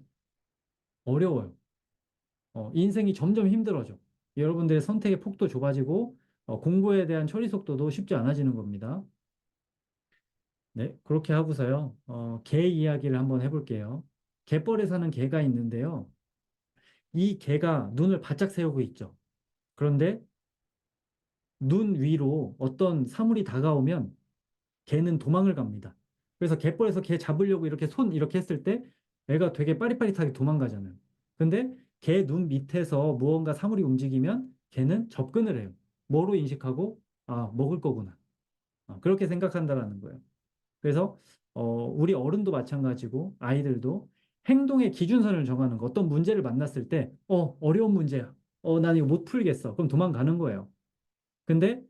A: 어려워요. 인생이 점점 힘들어져. 여러분들의 선택의 폭도 좁아지고 공부에 대한 처리 속도도 쉽지 않아지는 겁니다. 네, 그렇게 하고서요. 개 이야기를 한번 해볼게요. 갯벌에 사는 개가 있는데요. 이 개가 눈을 바짝 세우고 있죠. 그런데 눈 위로 어떤 사물이 다가오면 개는 도망을 갑니다. 그래서 갯벌에서 개 잡으려고 이렇게 손 이렇게 했을 때 애가 되게 빠릿빠릿하게 도망가잖아요. 근데 개 눈 밑에서 무언가 사물이 움직이면 개는 접근을 해요. 뭐로 인식하고 먹을 거구나. 그렇게 생각한다라는 거예요. 그래서 우리 어른도 마찬가지고 아이들도 행동의 기준선을 정하는 거. 어떤 문제를 만났을 때 어려운 문제야. 난 이거 못 풀겠어. 그럼 도망가는 거예요. 근데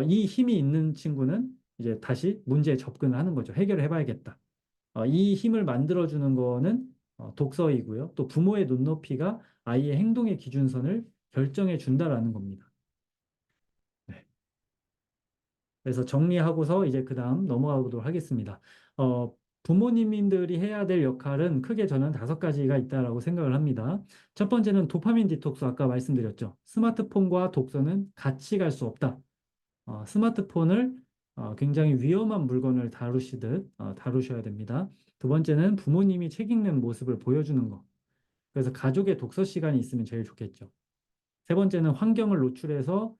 A: 이 힘이 있는 친구는 이제 다시 문제에 접근을 하는 거죠. 해결을 해봐야겠다. 이 힘을 만들어주는 거는 독서이고요. 또 부모의 눈높이가 아이의 행동의 기준선을 결정해 준다라는 겁니다. 네. 그래서 정리하고서 이제 그 다음 넘어가 보도록 하겠습니다. 부모님들이 해야 될 역할은 크게 저는 5가지가 있다라고 생각을 합니다. 첫 번째는 도파민 디톡스 아까 말씀드렸죠. 스마트폰과 독서는 같이 갈 수 없다. 스마트폰을 굉장히 위험한 물건을 다루시듯 다루셔야 됩니다. 두 번째는 부모님이 책 읽는 모습을 보여주는 것. 그래서 가족의 독서 시간이 있으면 제일 좋겠죠. 세 번째는 환경을 노출해서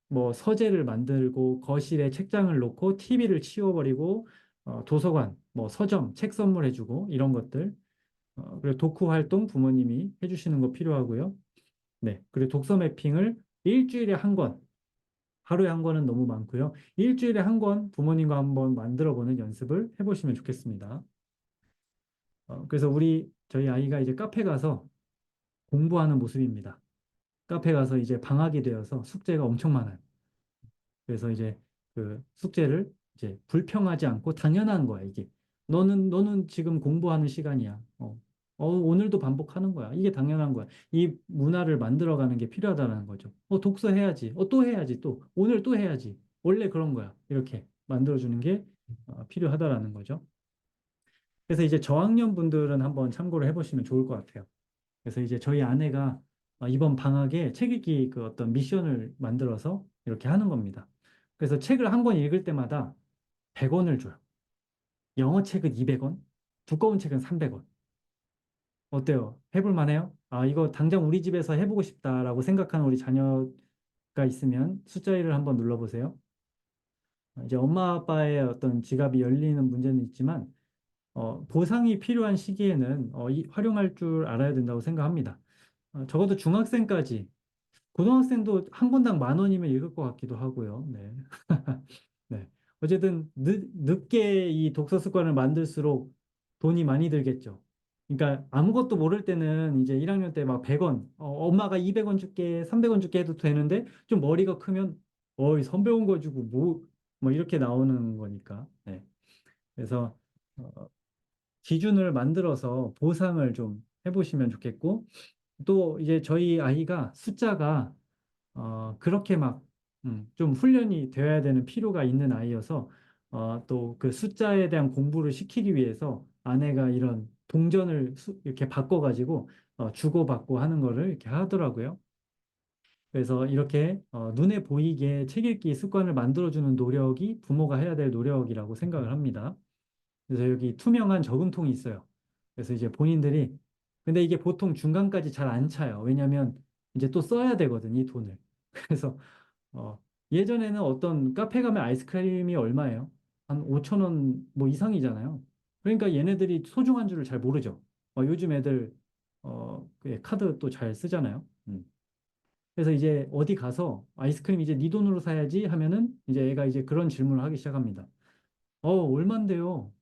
A: 뭐 서재를 만들고 거실에 책장을 놓고 TV를 치워버리고 도서관, 뭐 서점, 책 선물해주고 이런 것들. 그리고 독후 활동 부모님이 해주시는 거 필요하고요. 네. 그리고 독서 매핑을 일주일에 한 권, 하루에 한 권은 너무 많고요. 일주일에 한 권 부모님과 한번 만들어 보는 연습을 해보시면 좋겠습니다. 그래서 저희 아이가 이제 카페 가서 공부하는 모습입니다. 카페 가서 이제 방학이 되어서 숙제가 엄청 많아요. 그래서 이제 그 숙제를 이제 불평하지 않고 당연한 거야, 이게. 너는 지금 공부하는 시간이야. 오늘도 반복하는 거야. 이게 당연한 거야. 이 문화를 만들어가는 게 필요하다는 거죠. 독서해야지. 또 해야지. 또. 오늘 또 해야지. 원래 그런 거야. 이렇게 만들어주는 게 필요하다라는 거죠. 그래서 이제 저학년 분들은 한번 참고를 해보시면 좋을 것 같아요. 그래서 이제 저희 아내가 이번 방학에 책 읽기 그 어떤 미션을 만들어서 이렇게 하는 겁니다. 그래서 책을 한 권 읽을 때마다 100원을 줘요. 영어 책은 200원, 두꺼운 책은 300원. 어때요? 해볼 만해요? 이거 당장 우리 집에서 해보고 싶다라고 생각하는 우리 자녀가 있으면 숫자 1을 한번 눌러보세요. 이제 엄마 아빠의 어떤 지갑이 열리는 문제는 있지만 보상이 필요한 시기에는 활용할 줄 알아야 된다고 생각합니다. 적어도 중학생까지, 고등학생도 한 권당 10,000원이면 읽을 것 같기도 하고요. 네. 네. 어쨌든 늦게 이 독서 습관을 만들수록 돈이 많이 들겠죠. 그러니까 아무것도 모를 때는 이제 1학년 때 막 100원, 엄마가 200원 줄게, 300원 줄게 해도 되는데 좀 머리가 크면 선배 온 거 주고 뭐 이렇게 나오는 거니까. 네. 그래서 어, 기준을 만들어서 보상을 좀 해보시면 좋겠고 또 이제 저희 아이가 숫자가 그렇게 막, 좀 훈련이 되어야 되는 필요가 있는 아이여서, 또 그 숫자에 대한 공부를 시키기 위해서 아내가 이런 동전을 이렇게 바꿔가지고, 주고받고 하는 거를 이렇게 하더라고요. 그래서 이렇게 눈에 보이게 책 읽기 습관을 만들어주는 노력이 부모가 해야 될 노력이라고 생각을 합니다. 그래서 여기 투명한 저금통이 있어요. 그래서 이제 본인들이, 근데 이게 보통 중간까지 잘 안 차요. 왜냐하면 이제 또 써야 되거든, 이 돈을. 그래서 어, 예전에는 어떤 카페 가면 아이스크림이 얼마예요? 한 5천 원 뭐 이상이잖아요. 그러니까 얘네들이 소중한 줄을 잘 모르죠. 요즘 애들 그 카드 또 잘 쓰잖아요. 그래서 이제 어디 가서 아이스크림 이제 네 돈으로 사야지 하면은 이제 애가 이제 그런 질문을 하기 시작합니다. 얼만데요?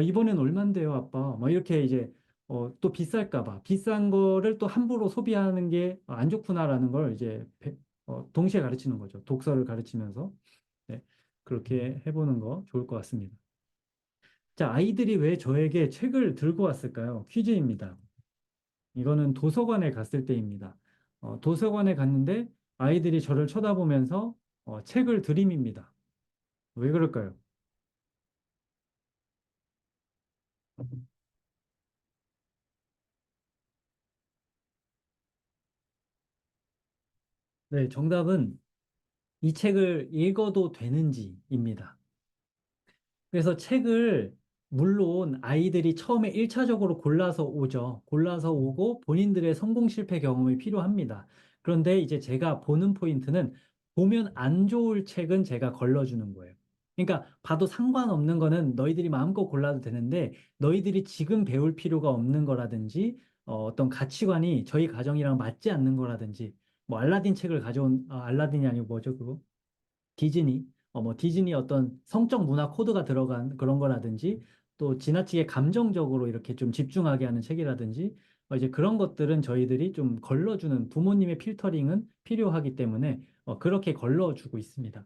A: 이번엔 얼만데요, 아빠? 막 이렇게 이제 또 비쌀까 봐. 비싼 거를 또 함부로 소비하는 게 안 좋구나라는 걸 이제 동시에 가르치는 거죠. 독서를 가르치면서. 네, 그렇게 해보는 거 좋을 것 같습니다. 자, 아이들이 왜 저에게 책을 들고 왔을까요? 퀴즈입니다. 이거는 도서관에 갔을 때입니다. 도서관에 갔는데 아이들이 저를 쳐다보면서 책을 들이밉니다. 왜 그럴까요? 네, 정답은 이 책을 읽어도 되는지입니다. 그래서 책을 물론 아이들이 처음에 1차적으로 골라서 오죠. 골라서 오고 본인들의 성공 실패 경험이 필요합니다. 그런데 이제 제가 보는 포인트는 보면 안 좋을 책은 제가 걸러주는 거예요. 그러니까 봐도 상관없는 거는 너희들이 마음껏 골라도 되는데 너희들이 지금 배울 필요가 없는 거라든지 어떤 가치관이 저희 가정이랑 맞지 않는 거라든지 뭐 알라딘 책을 가져온 알라딘이 아니고 뭐죠 그거? 디즈니, 뭐 디즈니 어떤 성적 문화 코드가 들어간 그런 거라든지 또 지나치게 감정적으로 이렇게 좀 집중하게 하는 책이라든지 이제 그런 것들은 저희들이 좀 걸러주는 부모님의 필터링은 필요하기 때문에 그렇게 걸러주고 있습니다.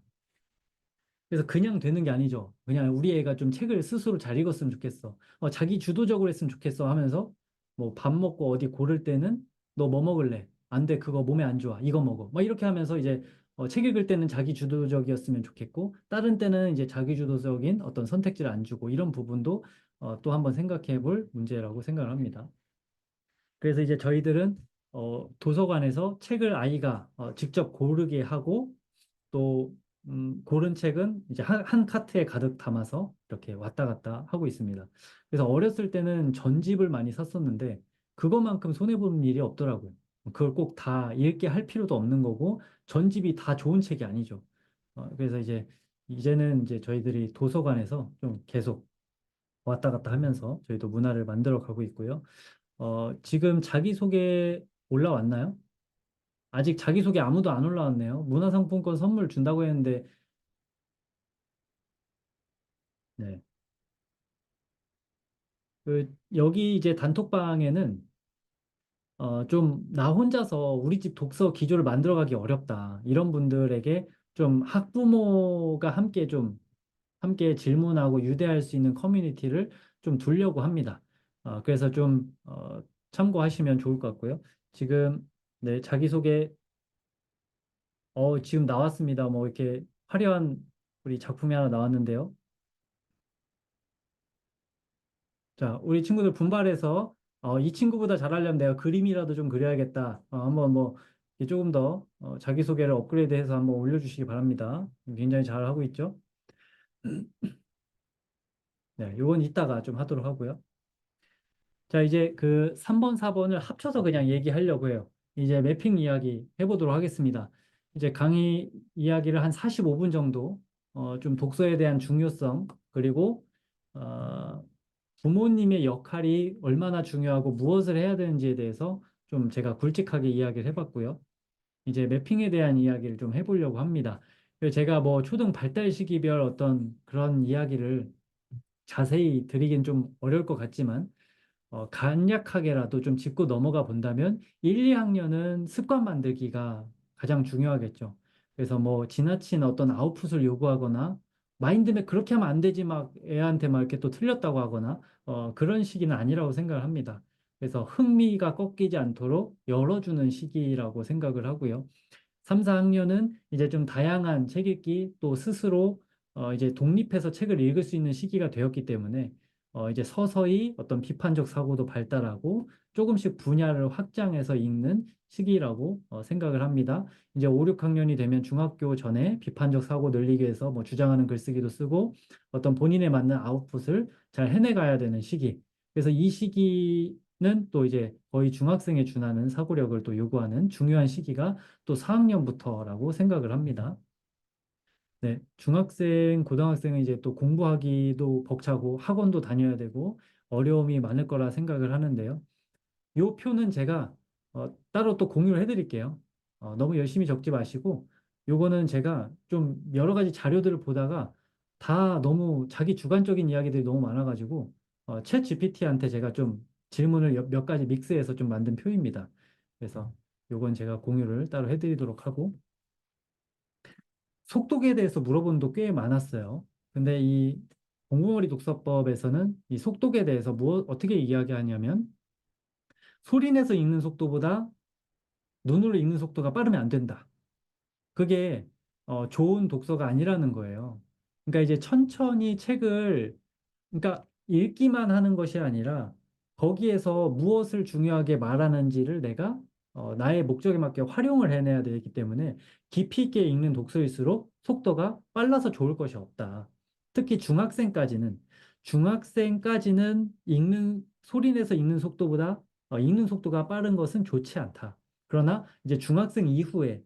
A: 그래서 그냥 되는 게 아니죠. 그냥 우리 애가 좀 책을 스스로 잘 읽었으면 좋겠어. 자기 주도적으로 했으면 좋겠어 하면서 뭐 밥 먹고 어디 고를 때는 너 뭐 먹을래? 안 돼, 그거 몸에 안 좋아. 이거 먹어. 막 이렇게 하면서 이제 책 읽을 때는 자기 주도적이었으면 좋겠고 다른 때는 이제 자기 주도적인 어떤 선택지를 안 주고 이런 부분도 또 한번 생각해 볼 문제라고 생각을 합니다. 그래서 이제 저희들은 도서관에서 책을 아이가 직접 고르게 하고 또 고른 책은 이제 한 카트에 가득 담아서 이렇게 왔다 갔다 하고 있습니다. 그래서 어렸을 때는 전집을 많이 샀었는데 그것만큼 손해보는 일이 없더라고요. 그걸 꼭 다 읽게 할 필요도 없는 거고 전집이 다 좋은 책이 아니죠. 그래서 이제는 이제 저희들이 도서관에서 좀 계속 왔다 갔다 하면서 저희도 문화를 만들어 가고 있고요. 지금 자기소개 올라왔나요? 아직 자기소개 아무도 안 올라왔네요. 문화상품권 선물 준다고 했는데, 네. 여기 이제 단톡방에는, 좀, 나 혼자서 우리 집 독서 기조를 만들어가기 어렵다. 이런 분들에게 좀 학부모가 함께 질문하고 유대할 수 있는 커뮤니티를 좀 두려고 합니다. 그래서 좀, 참고하시면 좋을 것 같고요. 지금, 네, 자기소개, 지금 나왔습니다. 뭐, 이렇게 화려한 우리 작품이 하나 나왔는데요. 자, 우리 친구들 분발해서 이 친구보다 잘하려면 내가 그림이라도 좀 그려야겠다. 한번 뭐 이렇게 조금 더 자기소개를 업그레이드해서 한번 올려주시기 바랍니다. 굉장히 잘하고 있죠? 네, 요건 이따가 좀 하도록 하고요. 자, 이제 그 3번, 4번을 합쳐서 그냥 얘기하려고 해요. 이제 매핑 이야기 해보도록 하겠습니다. 이제 강의 이야기를 한 45분 정도, 좀 독서에 대한 중요성, 그리고, 어, 부모님의 역할이 얼마나 중요하고 무엇을 해야 되는지에 대해서 좀 제가 굵직하게 이야기를 해봤고요. 이제 매핑에 대한 이야기를 좀 해보려고 합니다. 그래서 제가 뭐 초등 발달 시기별 어떤 그런 이야기를 자세히 드리긴 좀 어려울 것 같지만, 간략하게라도 좀 짚고 넘어가 본다면 1, 2학년은 습관 만들기가 가장 중요하겠죠. 그래서 뭐 지나친 어떤 아웃풋을 요구하거나 마인드맵 그렇게 하면 안 되지 막 애한테 막 이렇게 또 틀렸다고 하거나 그런 시기는 아니라고 생각을 합니다. 그래서 흥미가 꺾이지 않도록 열어주는 시기라고 생각을 하고요. 3, 4학년은 이제 좀 다양한 책 읽기 또 스스로 이제 독립해서 책을 읽을 수 있는 시기가 되었기 때문에 이제 서서히 어떤 비판적 사고도 발달하고 조금씩 분야를 확장해서 읽는 시기라고 생각을 합니다. 이제 5, 6학년이 되면 중학교 전에 비판적 사고 늘리기 위해서 뭐 주장하는 글쓰기도 쓰고 어떤 본인에 맞는 아웃풋을 잘 해내가야 되는 시기. 그래서 이 시기는 또 이제 거의 중학생에 준하는 사고력을 또 요구하는 중요한 시기가 또 4학년부터라고 생각을 합니다. 네, 중학생, 고등학생은 이제 또 공부하기도 벅차고 학원도 다녀야 되고 어려움이 많을 거라 생각을 하는데요. 요 표는 제가 따로 또 공유를 해드릴게요. 너무 열심히 적지 마시고 요거는 제가 좀 여러 가지 자료들을 보다가 다 너무 자기 주관적인 이야기들이 너무 많아가지고 챗 GPT한테 제가 좀 질문을 몇 가지 믹스해서 좀 만든 표입니다. 그래서 요건 제가 공유를 따로 해드리도록 하고 속독에 대해서 물어본 도 꽤 많았어요. 근데 이 공부머리 독서법에서는 이 속독에 대해서 어떻게 이야기하냐면 소리 내서 읽는 속도보다 눈으로 읽는 속도가 빠르면 안 된다. 그게 좋은 독서가 아니라는 거예요. 그러니까 이제 천천히 책을 그러니까 읽기만 하는 것이 아니라 거기에서 무엇을 중요하게 말하는지를 내가 나의 목적에 맞게 활용을 해내야 되기 때문에 깊이 있게 읽는 독서일수록 속도가 빨라서 좋을 것이 없다. 특히 중학생까지는 읽는 소리 내서 읽는 속도보다 읽는 속도가 빠른 것은 좋지 않다. 그러나 이제 중학생 이후에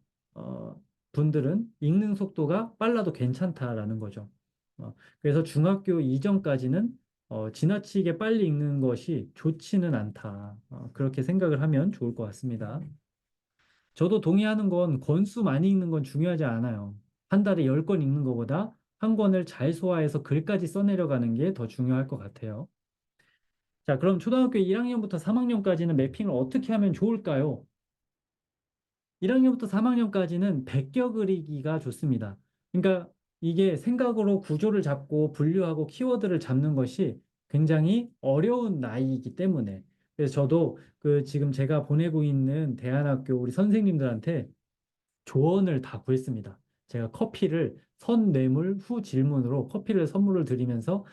A: 분들은 읽는 속도가 빨라도 괜찮다라는 거죠. 그래서 중학교 이전까지는 지나치게 빨리 읽는 것이 좋지는 않다. 그렇게 생각을 하면 좋을 것 같습니다. 저도 동의하는 건 권수 많이 읽는 건 중요하지 않아요. 한 달에 10권 읽는 것보다 한 권을 잘 소화해서 글까지 써내려가는 게 더 중요할 것 같아요. 자, 그럼 초등학교 1학년부터 3학년까지는 매핑을 어떻게 하면 좋을까요? 1학년부터 3학년까지는 베껴 그리기가 좋습니다. 그러니까 이게 생각으로 구조를 잡고 분류하고 키워드를 잡는 것이 굉장히 어려운 나이이기 때문에 그래서 저도 그 지금 제가 보내고 있는 대안학교 우리 선생님들한테 조언을 다 구했습니다. 제가 커피를 선뇌물 후 질문으로 커피를 선물을 드리면서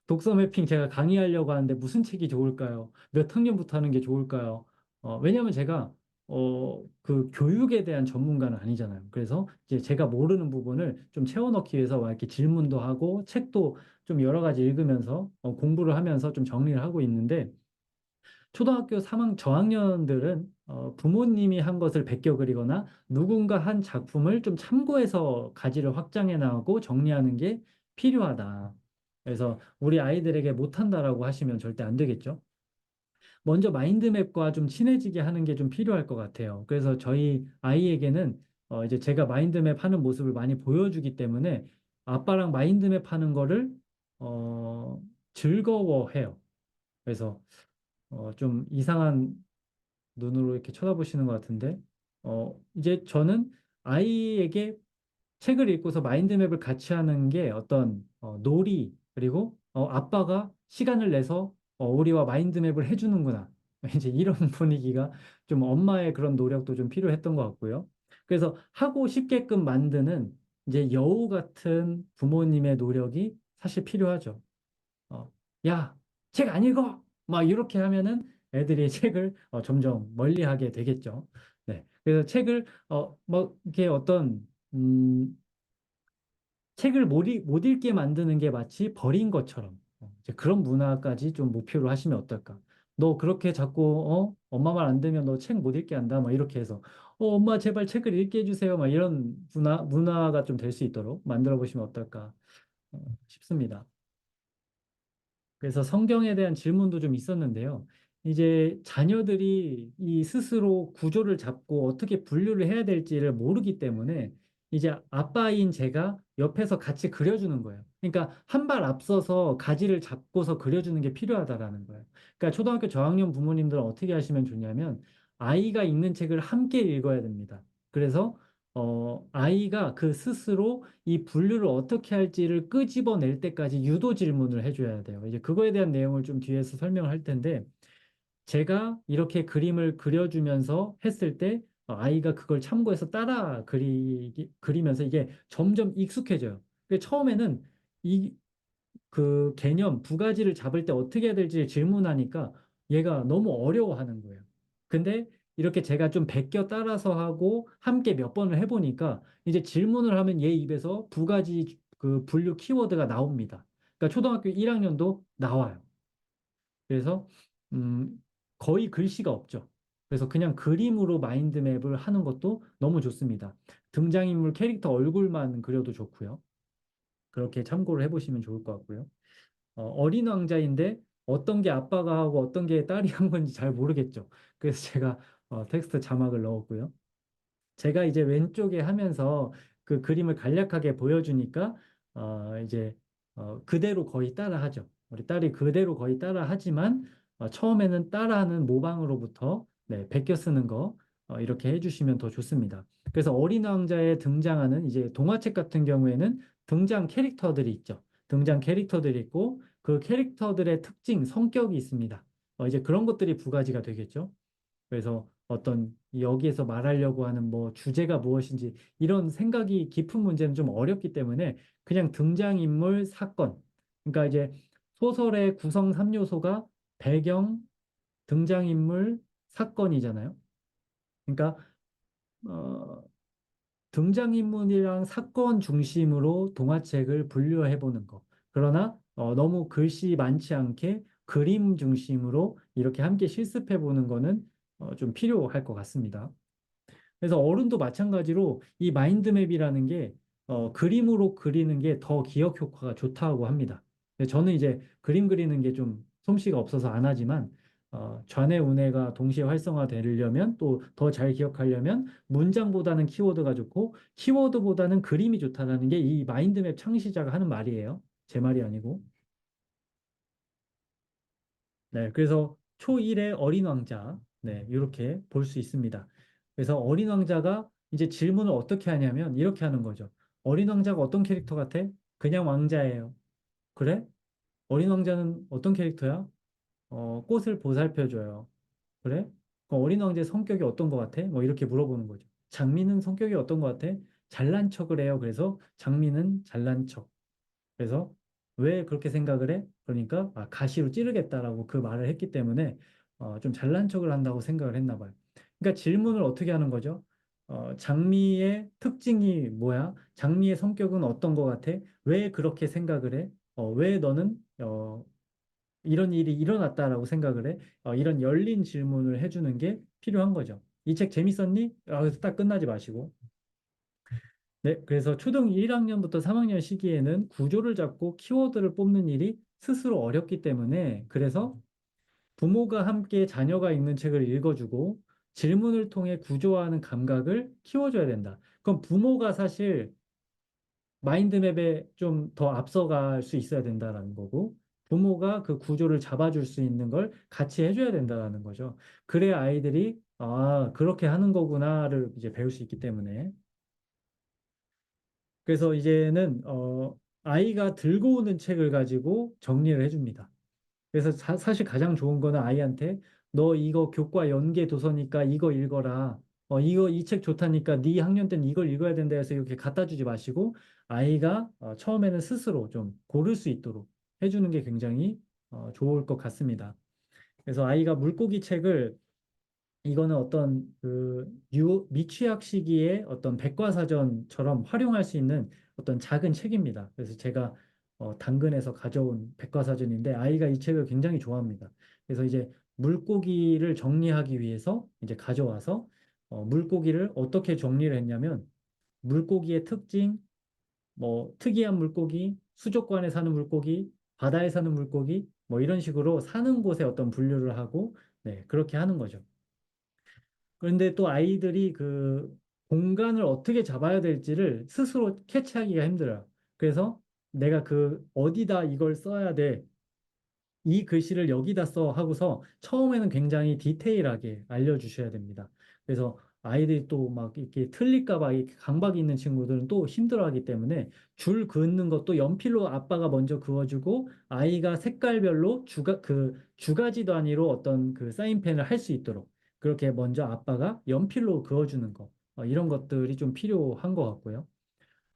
A: 독서 매핑 제가 강의하려고 하는데 무슨 책이 좋을까요? 몇 학년부터 하는 게 좋을까요? 왜냐하면 제가 그 교육에 대한 전문가는 아니잖아요. 그래서 이제 제가 모르는 부분을 좀 채워넣기 위해서 막 이렇게 질문도 하고 책도 좀 여러 가지 읽으면서 공부를 하면서 좀 정리를 하고 있는데 초등학교 3학 저학년들은 부모님이 한 것을 베껴 그리거나 누군가 한 작품을 좀 참고해서 가지를 확장해 나가고 정리하는 게 필요하다. 그래서 우리 아이들에게 못한다라고 하시면 절대 안 되겠죠. 먼저 마인드맵과 좀 친해지게 하는 게 좀 필요할 것 같아요. 그래서 저희 아이에게는 이제 제가 마인드맵 하는 모습을 많이 보여주기 때문에 아빠랑 마인드맵 하는 거를 어, 즐거워해요. 그래서 좀 이상한 눈으로 이렇게 쳐다보시는 것 같은데, 이제 저는 아이에게 책을 읽고서 마인드맵을 같이 하는 게 어떤 놀이, 그리고 아빠가 시간을 내서 우리와 마인드맵을 해주는구나. 이제 이런 분위기가 좀 엄마의 그런 노력도 좀 필요했던 것 같고요. 그래서 하고 싶게끔 만드는 이제 여우 같은 부모님의 노력이 사실 필요하죠. 야, 책 안 읽어! 막 이렇게 하면은 애들이 책을 점점 멀리하게 되겠죠. 네. 그래서 책을, 뭐, 이렇게 책을 못 읽게 만드는 게 마치 버린 것처럼 이제 그런 문화까지 좀 목표로 하시면 어떨까? 너 그렇게 자꾸, 엄마 말 안 들으면 너 책 못 읽게 한다. 막 이렇게 해서, 엄마 제발 책을 읽게 해주세요. 막 이런 문화가 좀 될 수 있도록 만들어 보시면 어떨까 싶습니다. 그래서 성경에 대한 질문도 좀 있었는데요. 이제 자녀들이 이 스스로 구조를 잡고 어떻게 분류를 해야 될지를 모르기 때문에 이제 아빠인 제가 옆에서 같이 그려주는 거예요. 그러니까 한 발 앞서서 가지를 잡고서 그려주는 게 필요하다라는 거예요. 그러니까 초등학교 저학년 부모님들은 어떻게 하시면 좋냐면 아이가 읽는 책을 함께 읽어야 됩니다. 그래서 아이가 그 스스로 이 분류를 어떻게 할지를 끄집어낼 때까지 유도 질문을 해줘야 돼요. 이제 그거에 대한 내용을 좀 뒤에서 설명을 할 텐데, 제가 이렇게 그림을 그려주면서 했을 때, 아이가 그걸 참고해서 따라 그리면서 이게 점점 익숙해져요. 처음에는 이, 그 개념 두 가지를 잡을 때 어떻게 해야 될지 질문하니까 얘가 너무 어려워하는 거예요. 근데 이렇게 제가 좀 베껴 따라서 하고 함께 몇 번을 해보니까 이제 질문을 하면 얘 입에서 두 가지 그 분류 키워드가 나옵니다. 그러니까 초등학교 1학년도 나와요. 그래서 음, 거의 글씨가 없죠. 그래서 그냥 그림으로 마인드맵을 하는 것도 너무 좋습니다. 등장인물 캐릭터 얼굴만 그려도 좋고요. 그렇게 참고를 해보시면 좋을 것 같고요. 어린 왕자인데 어떤 게 아빠가 하고 어떤 게 딸이 한 건지 잘 모르겠죠. 그래서 제가 텍스트 자막을 넣었고요. 제가 이제 왼쪽에 하면서 그 그림을 간략하게 보여주니까 이제 그대로 거의 따라하죠. 우리 딸이 그대로 거의 따라하지만 처음에는 따라하는 모방으로부터 네, 베껴 쓰는 거 이렇게 해주시면 더 좋습니다. 그래서 어린 왕자에 등장하는 이제 동화책 같은 경우에는 등장 캐릭터들이 있죠. 등장 캐릭터들이 있고 그 캐릭터들의 특징, 성격이 있습니다. 이제 그런 것들이 두 가지가 되겠죠. 그래서 어떤 여기에서 말하려고 하는 뭐 주제가 무엇인지 이런 생각이 깊은 문제는 좀 어렵기 때문에 그냥 등장인물 사건. 그러니까 이제 소설의 구성 3요소가 배경, 등장인물, 사건이잖아요. 그러니까 어, 등장인물이랑 사건 중심으로 동화책을 분류해 보는 거. 그러나 너무 글씨 많지 않게 그림 중심으로 이렇게 함께 실습해 보는 거는 좀 필요할 것 같습니다. 그래서 어른도 마찬가지로 이 마인드맵이라는 게 그림으로 그리는 게 더 기억 효과가 좋다고 합니다. 근데 저는 이제 그림 그리는 게 좀 솜씨가 없어서 안 하지만 좌뇌 우뇌가 동시에 활성화되려면 또 더 잘 기억하려면 문장보다는 키워드가 좋고 키워드보다는 그림이 좋다라는 게 이 마인드맵 창시자가 하는 말이에요. 제 말이 아니고. 네, 그래서 초1의 어린 왕자, 네, 이렇게 볼 수 있습니다. 그래서 어린 왕자가 이제 질문을 어떻게 하냐면 이렇게 하는 거죠. 어린 왕자가 어떤 캐릭터 같아? 그냥 왕자예요. 그래? 어린 왕자는 어떤 캐릭터야? 꽃을 보살펴줘요. 그래? 그럼 어린 왕자의 성격이 어떤 것 같아? 뭐 이렇게 물어보는 거죠. 장미는 성격이 어떤 것 같아? 잘난 척을 해요. 그래서 장미는 잘난 척. 그래서 왜 그렇게 생각을 해? 그러니까 가시로 찌르겠다라고 그 말을 했기 때문에 좀 잘난 척을 한다고 생각을 했나 봐요. 그러니까 질문을 어떻게 하는 거죠? 장미의 특징이 뭐야? 장미의 성격은 어떤 것 같아? 왜 그렇게 생각을 해? 왜 너는 이런 일이 일어났다라고 생각을 해? 이런 열린 질문을 해주는 게 필요한 거죠. 이 책 재밌었니? 그래서 딱 끝나지 마시고. 네, 그래서 초등 1학년부터 3학년 시기에는 구조를 잡고 키워드를 뽑는 일이 스스로 어렵기 때문에 그래서 부모가 함께 자녀가 읽는 책을 읽어주고 질문을 통해 구조화하는 감각을 키워줘야 된다. 그럼 부모가 사실 마인드맵에 좀 더 앞서갈 수 있어야 된다라는 거고 부모가 그 구조를 잡아줄 수 있는 걸 같이 해줘야 된다라는 거죠. 그래야 아이들이 그렇게 하는 거구나를 이제 배울 수 있기 때문에. 그래서 이제는 아이가 들고 오는 책을 가지고 정리를 해줍니다. 그래서 사실 가장 좋은 거는 아이한테 너 이거 교과 연계 도서니까 이거 읽어라. 이거 이 책 좋다니까 네 학년 때는 이걸 읽어야 된다 해서 이렇게 갖다 주지 마시고 아이가 처음에는 스스로 좀 고를 수 있도록 해주는 게 굉장히 좋을 것 같습니다. 그래서 아이가 물고기 책을 이거는 어떤 미취학 시기에 어떤 백과사전처럼 활용할 수 있는 어떤 작은 책입니다. 그래서 제가 당근에서 가져온 백과사전인데 아이가 이 책을 굉장히 좋아합니다. 그래서 이제 물고기를 정리하기 위해서 이제 가져와서 물고기를 어떻게 정리를 했냐면 물고기의 특징, 뭐 특이한 물고기, 수족관에 사는 물고기, 바다에 사는 물고기, 뭐 이런 식으로 사는 곳에 어떤 분류를 하고 네, 그렇게 하는 거죠. 그런데 또 아이들이 그 공간을 어떻게 잡아야 될지를 스스로 캐치하기가 힘들어요. 그래서 내가 그 어디다 이걸 써야 돼. 이 글씨를 여기다 써 하고서 처음에는 굉장히 디테일하게 알려주셔야 됩니다. 그래서 아이들이 또 막 이렇게 틀릴까 봐 이렇게 강박이 있는 친구들은 또 힘들어하기 때문에 줄 긋는 것도 연필로 아빠가 먼저 그어주고 아이가 색깔별로 주가지 단위로 어떤 그 사인펜을 할 수 있도록 그렇게 먼저 아빠가 연필로 그어주는 거 이런 것들이 좀 필요한 것 같고요.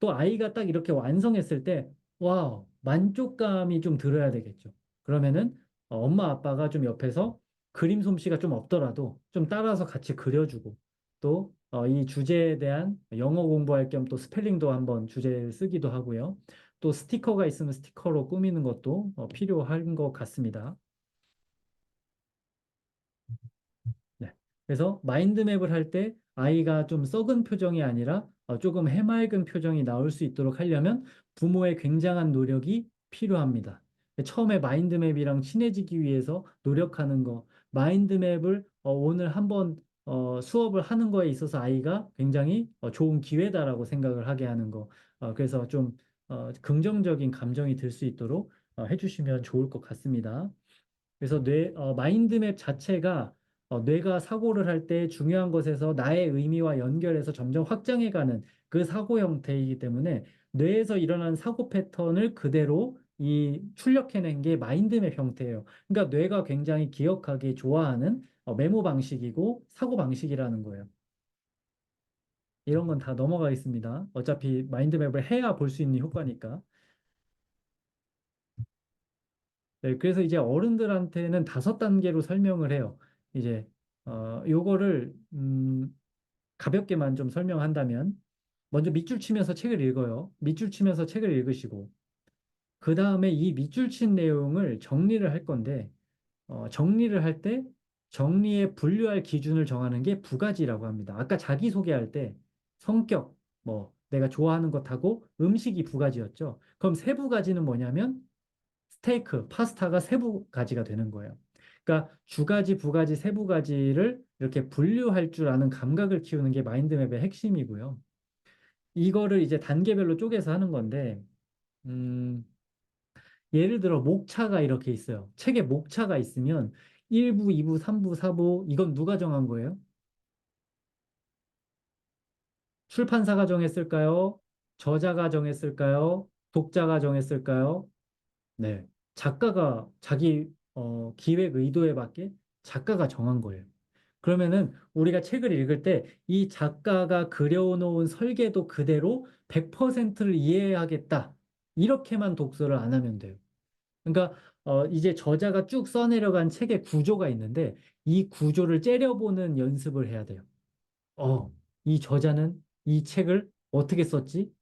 A: 또 아이가 딱 이렇게 완성했을 때, 와, 만족감이 좀 들어야 되겠죠. 그러면은 엄마 아빠가 좀 옆에서 그림 솜씨가 좀 없더라도 좀 따라서 같이 그려주고 또 이 주제에 대한 영어 공부할 겸 또 스펠링도 한번 주제를 쓰기도 하고요. 또 스티커가 있으면 스티커로 꾸미는 것도 필요한 것 같습니다. 네. 그래서 마인드맵을 할 때 아이가 좀 썩은 표정이 아니라 조금 해맑은 표정이 나올 수 있도록 하려면 부모의 굉장한 노력이 필요합니다. 처음에 마인드맵이랑 친해지기 위해서 노력하는 거, 마인드맵을 오늘 한번 수업을 하는 거에 있어서 아이가 굉장히 좋은 기회다라고 생각을 하게 하는 거. 그래서 좀 긍정적인 감정이 들 수 있도록 해주시면 좋을 것 같습니다. 그래서 마인드맵 자체가 뇌가 사고를 할 때 중요한 것에서 나의 의미와 연결해서 점점 확장해가는 그 사고 형태이기 때문에 뇌에서 일어난 사고 패턴을 그대로 이 출력해낸 게 마인드맵 형태예요. 그러니까 뇌가 굉장히 기억하기 좋아하는 메모 방식이고 사고 방식이라는 거예요. 이런 건 다 넘어가겠습니다. 어차피 마인드맵을 해야 볼 수 있는 효과니까. 네, 그래서 이제 어른들한테는 5단계로 설명을 해요. 이제, 요거를, 가볍게만 좀 설명한다면, 먼저 밑줄 치면서 책을 읽어요. 밑줄 치면서 책을 읽으시고, 그 다음에 이 밑줄 친 내용을 정리를 할 건데, 정리를 할 때, 정리에 분류할 기준을 정하는 게 부가지라고 합니다. 아까 자기소개할 때, 성격, 뭐, 내가 좋아하는 것하고 음식이 부가지였죠. 그럼 세 부가지는 뭐냐면, 스테이크, 파스타가 세부 가지가 되는 거예요. 그러니까 주가지, 부가지, 세부가지를 이렇게 분류할 줄 아는 감각을 키우는 게 마인드맵의 핵심이고요. 이거를 이제 단계별로 쪼개서 하는 건데, 음, 예를 들어 목차가 이렇게 있어요. 책에 목차가 있으면 1부, 2부, 3부, 4부, 이건 누가 정한 거예요? 출판사가 정했을까요? 저자가 정했을까요? 독자가 정했을까요? 네. 작가가 자기 기획 의도에 맞게 작가가 정한 거예요. 그러면은 우리가 책을 읽을 때 이 작가가 그려놓은 설계도 그대로 100%를 이해하겠다. 이렇게만 독서를 안 하면 돼요. 그러니까 이제 저자가 쭉 써내려간 책의 구조가 있는데 이 구조를 째려보는 연습을 해야 돼요. 어, 이 저자는 이 책을 어떻게 썼지?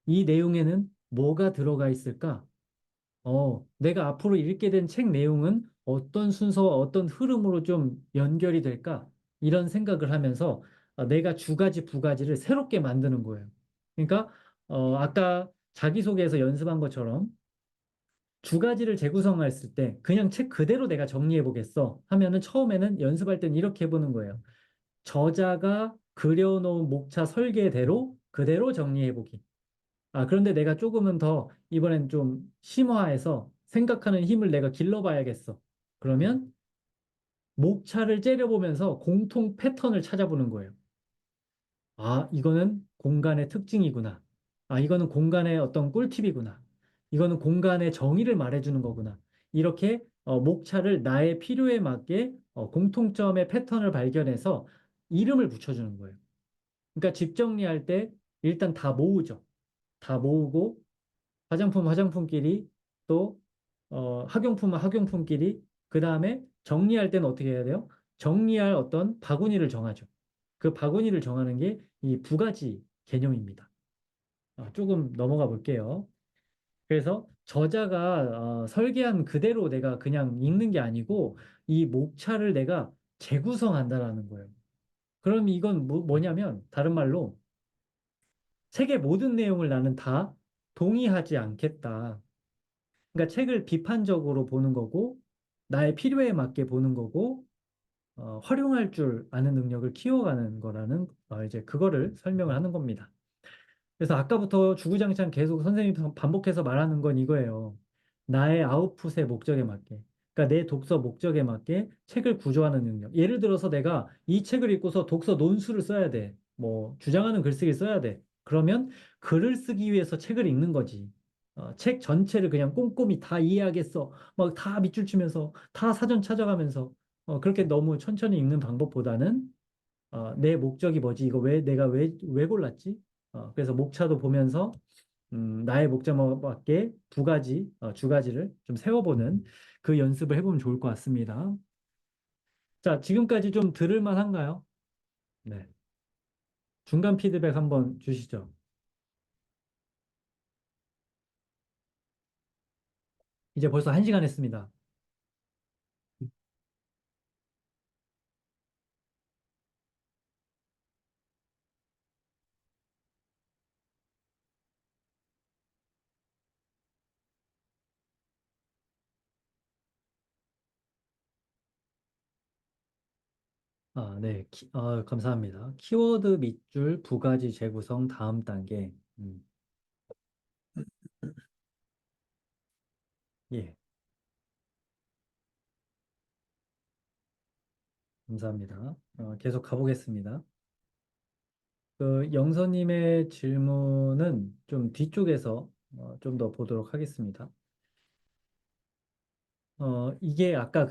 A: 이 내용에는 뭐가 들어가 있을까? 내가 앞으로 읽게 된 책 내용은 어떤 순서와 어떤 흐름으로 좀 연결이 될까? 이런 생각을 하면서 내가 주가지, 부가지를 새롭게 만드는 거예요. 그러니까, 아까 자기소개에서 연습한 것처럼 주가지를 재구성했을 때 그냥 책 그대로 내가 정리해 보겠어 하면은 처음에는 연습할 땐 이렇게 해보는 거예요. 저자가 그려놓은 목차 설계대로 그대로 정리해 보기. 그런데 내가 조금은 더 이번엔 좀 심화해서 생각하는 힘을 내가 길러봐야겠어. 그러면 목차를 째려보면서 공통 패턴을 찾아보는 거예요. 이거는 공간의 특징이구나. 이거는 공간의 어떤 꿀팁이구나. 이거는 공간의 정의를 말해주는 거구나. 이렇게 목차를 나의 필요에 맞게 공통점의 패턴을 발견해서 이름을 붙여주는 거예요. 그러니까 집 정리할 때 일단 다 모으죠. 다 모으고 화장품끼리 또 학용품은 학용품끼리 그 다음에 정리할 때는 어떻게 해야 돼요? 정리할 어떤 바구니를 정하죠. 그 바구니를 정하는 게 이 두 가지 개념입니다. 조금 넘어가 볼게요. 그래서 저자가 설계한 그대로 내가 그냥 읽는 게 아니고 이 목차를 내가 재구성한다라는 거예요. 그럼 이건 뭐냐면 다른 말로 책의 모든 내용을 나는 다 동의하지 않겠다. 그러니까 책을 비판적으로 보는 거고, 나의 필요에 맞게 보는 거고, 활용할 줄 아는 능력을 키워가는 거라는, 이제 그거를 설명을 하는 겁니다. 그래서 아까부터 주구장창 계속 선생님이 반복해서 말하는 건 이거예요. 나의 아웃풋의 목적에 맞게. 그러니까 내 독서 목적에 맞게 책을 구조하는 능력. 예를 들어서 내가 이 책을 읽고서 독서 논술을 써야 돼. 뭐, 주장하는 글쓰기 써야 돼. 그러면 글을 쓰기 위해서 책을 읽는 거지. 책 전체를 그냥 꼼꼼히 다 이해하겠어. 막 다 밑줄 치면서, 다 사전 찾아가면서, 그렇게 너무 천천히 읽는 방법보다는 내 목적이 뭐지? 이거 내가 왜 골랐지? 그래서 목차도 보면서 나의 목적에 맞게 두 가지, 주 가지를 좀 세워보는 그 연습을 해보면 좋을 것 같습니다. 자, 지금까지 좀 들을 만한가요? 네. 중간 피드백 한번 주시죠. 이제 벌써 1시간 했습니다. 아, 네. 감사합니다. 키워드 밑줄 부가지 재구성 다음 단계. 예, 감사합니다. 계속 가보겠습니다. 그 영서님의 질문은 좀 뒤쪽에서 좀 더 보도록 하겠습니다. 이게 아까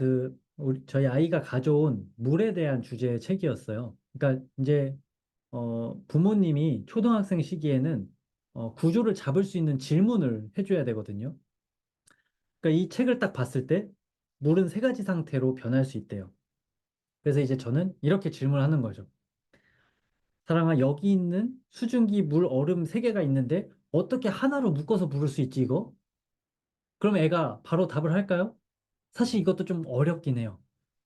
A: 저희 아이가 가져온 물에 대한 주제의 책이었어요. 그러니까 이제 부모님이 초등학생 시기에는 구조를 잡을 수 있는 질문을 해줘야 되거든요. 그러니까 이 책을 딱 봤을 때 물은 세 가지 상태로 변할 수 있대요. 그래서 이제 저는 이렇게 질문하는 거죠. 사랑아, 여기 있는 수증기, 물, 얼음 세 개가 있는데 어떻게 하나로 묶어서 부를 수 있지, 이거? 그럼 애가 바로 답을 할까요? 사실 이것도 좀 어렵긴 해요.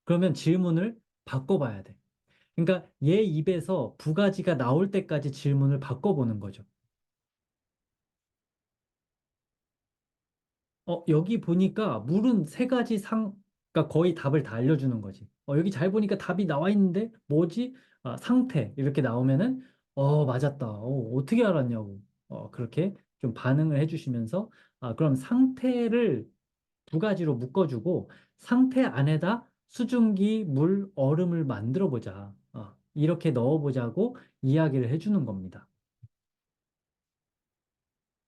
A: 그러면 질문을 바꿔봐야 돼. 그러니까 얘 입에서 부가지가 나올 때까지 질문을 바꿔보는 거죠. 여기 보니까 물은 세 가지 그러니까 거의 답을 다 알려주는 거지. 여기 잘 보니까 답이 나와 있는데 뭐지? 아, 상태 이렇게 나오면은 맞았다. 어떻게 알았냐고. 그렇게 좀 반응을 해주시면서 그럼 상태를 두 가지로 묶어주고 상태 안에다 수증기, 물, 얼음을 만들어 보자. 이렇게 넣어보자고 이야기를 해주는 겁니다.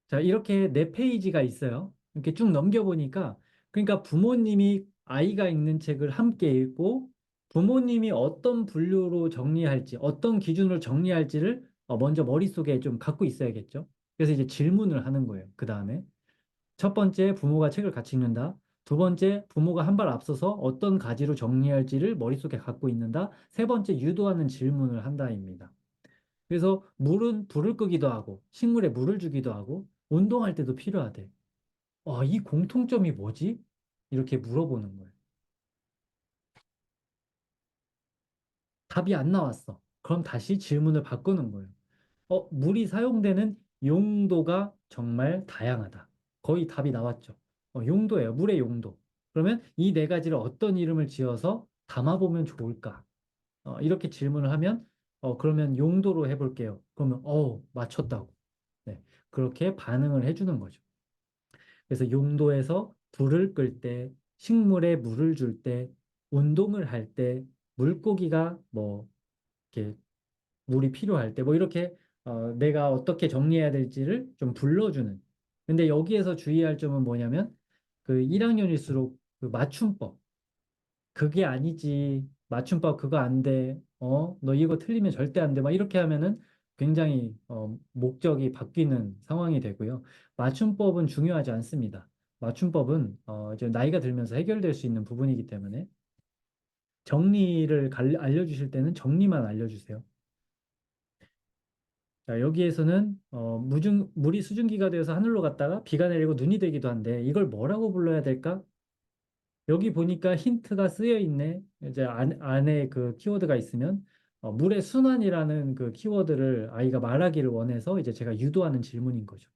A: 자, 이렇게 네 페이지가 있어요. 이렇게 쭉 넘겨보니까, 그러니까 부모님이 아이가 읽는 책을 함께 읽고, 부모님이 어떤 분류로 정리할지, 어떤 기준으로 정리할지를 먼저 머릿속에 좀 갖고 있어야겠죠. 그래서 이제 질문을 하는 거예요. 그 다음에. 첫 번째, 부모가 책을 같이 읽는다. 두 번째, 부모가 한 발 앞서서 어떤 가지로 정리할지를 머릿속에 갖고 있는다. 세 번째, 유도하는 질문을 한다입니다. 그래서 물은 불을 끄기도 하고, 식물에 물을 주기도 하고, 운동할 때도 필요하대. 이 공통점이 뭐지? 이렇게 물어보는 거예요. 답이 안 나왔어. 그럼 다시 질문을 바꾸는 거예요. 물이 사용되는 용도가 정말 다양하다. 거의 답이 나왔죠. 용도예요. 물의 용도. 그러면 이 네 가지를 어떤 이름을 지어서 담아보면 좋을까? 이렇게 질문을 하면, 그러면 용도로 해볼게요. 그러면, 맞췄다고. 네. 그렇게 반응을 해주는 거죠. 그래서 용도에서 불을 끌 때, 식물에 물을 줄 때, 운동을 할 때, 물고기가 뭐, 이렇게 물이 필요할 때, 뭐 이렇게 내가 어떻게 정리해야 될지를 좀 불러주는. 근데 여기에서 주의할 점은 뭐냐면, 그 1학년일수록 그 맞춤법. 그게 아니지. 맞춤법 그거 안 돼. 너 이거 틀리면 절대 안 돼. 막 이렇게 하면은 굉장히 목적이 바뀌는 상황이 되고요. 맞춤법은 중요하지 않습니다. 맞춤법은 이제 나이가 들면서 해결될 수 있는 부분이기 때문에 정리를 알려주실 때는 정리만 알려주세요. 자, 여기에서는 물이 수증기가 되어서 하늘로 갔다가 비가 내리고 눈이 되기도 한데 이걸 뭐라고 불러야 될까? 여기 보니까 힌트가 쓰여 있네. 이제 안에 그 키워드가 있으면 물의 순환이라는 그 키워드를 아이가 말하기를 원해서 이제 제가 유도하는 질문인 거죠.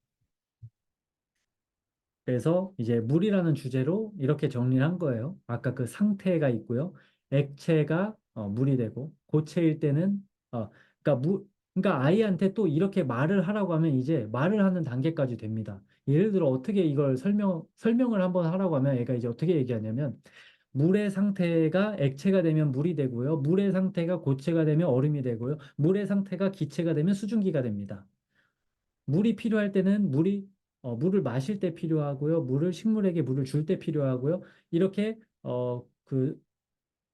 A: 그래서 이제 물이라는 주제로 이렇게 정리를 한 거예요. 아까 그 상태가 있고요. 액체가 물이 되고 고체일 때는 그러니까 그러니까 아이한테 또 이렇게 말을 하라고 하면 이제 말을 하는 단계까지 됩니다. 예를 들어 어떻게 이걸 설명을 한번 하라고 하면 얘가 이제 어떻게 얘기하냐면 물의 상태가 액체가 되면 물이 되고요. 물의 상태가 고체가 되면 얼음이 되고요. 물의 상태가 기체가 되면 수증기가 됩니다. 물이 필요할 때는 물을 마실 때 필요하고요. 식물에게 물을 줄 때 필요하고요. 이렇게 그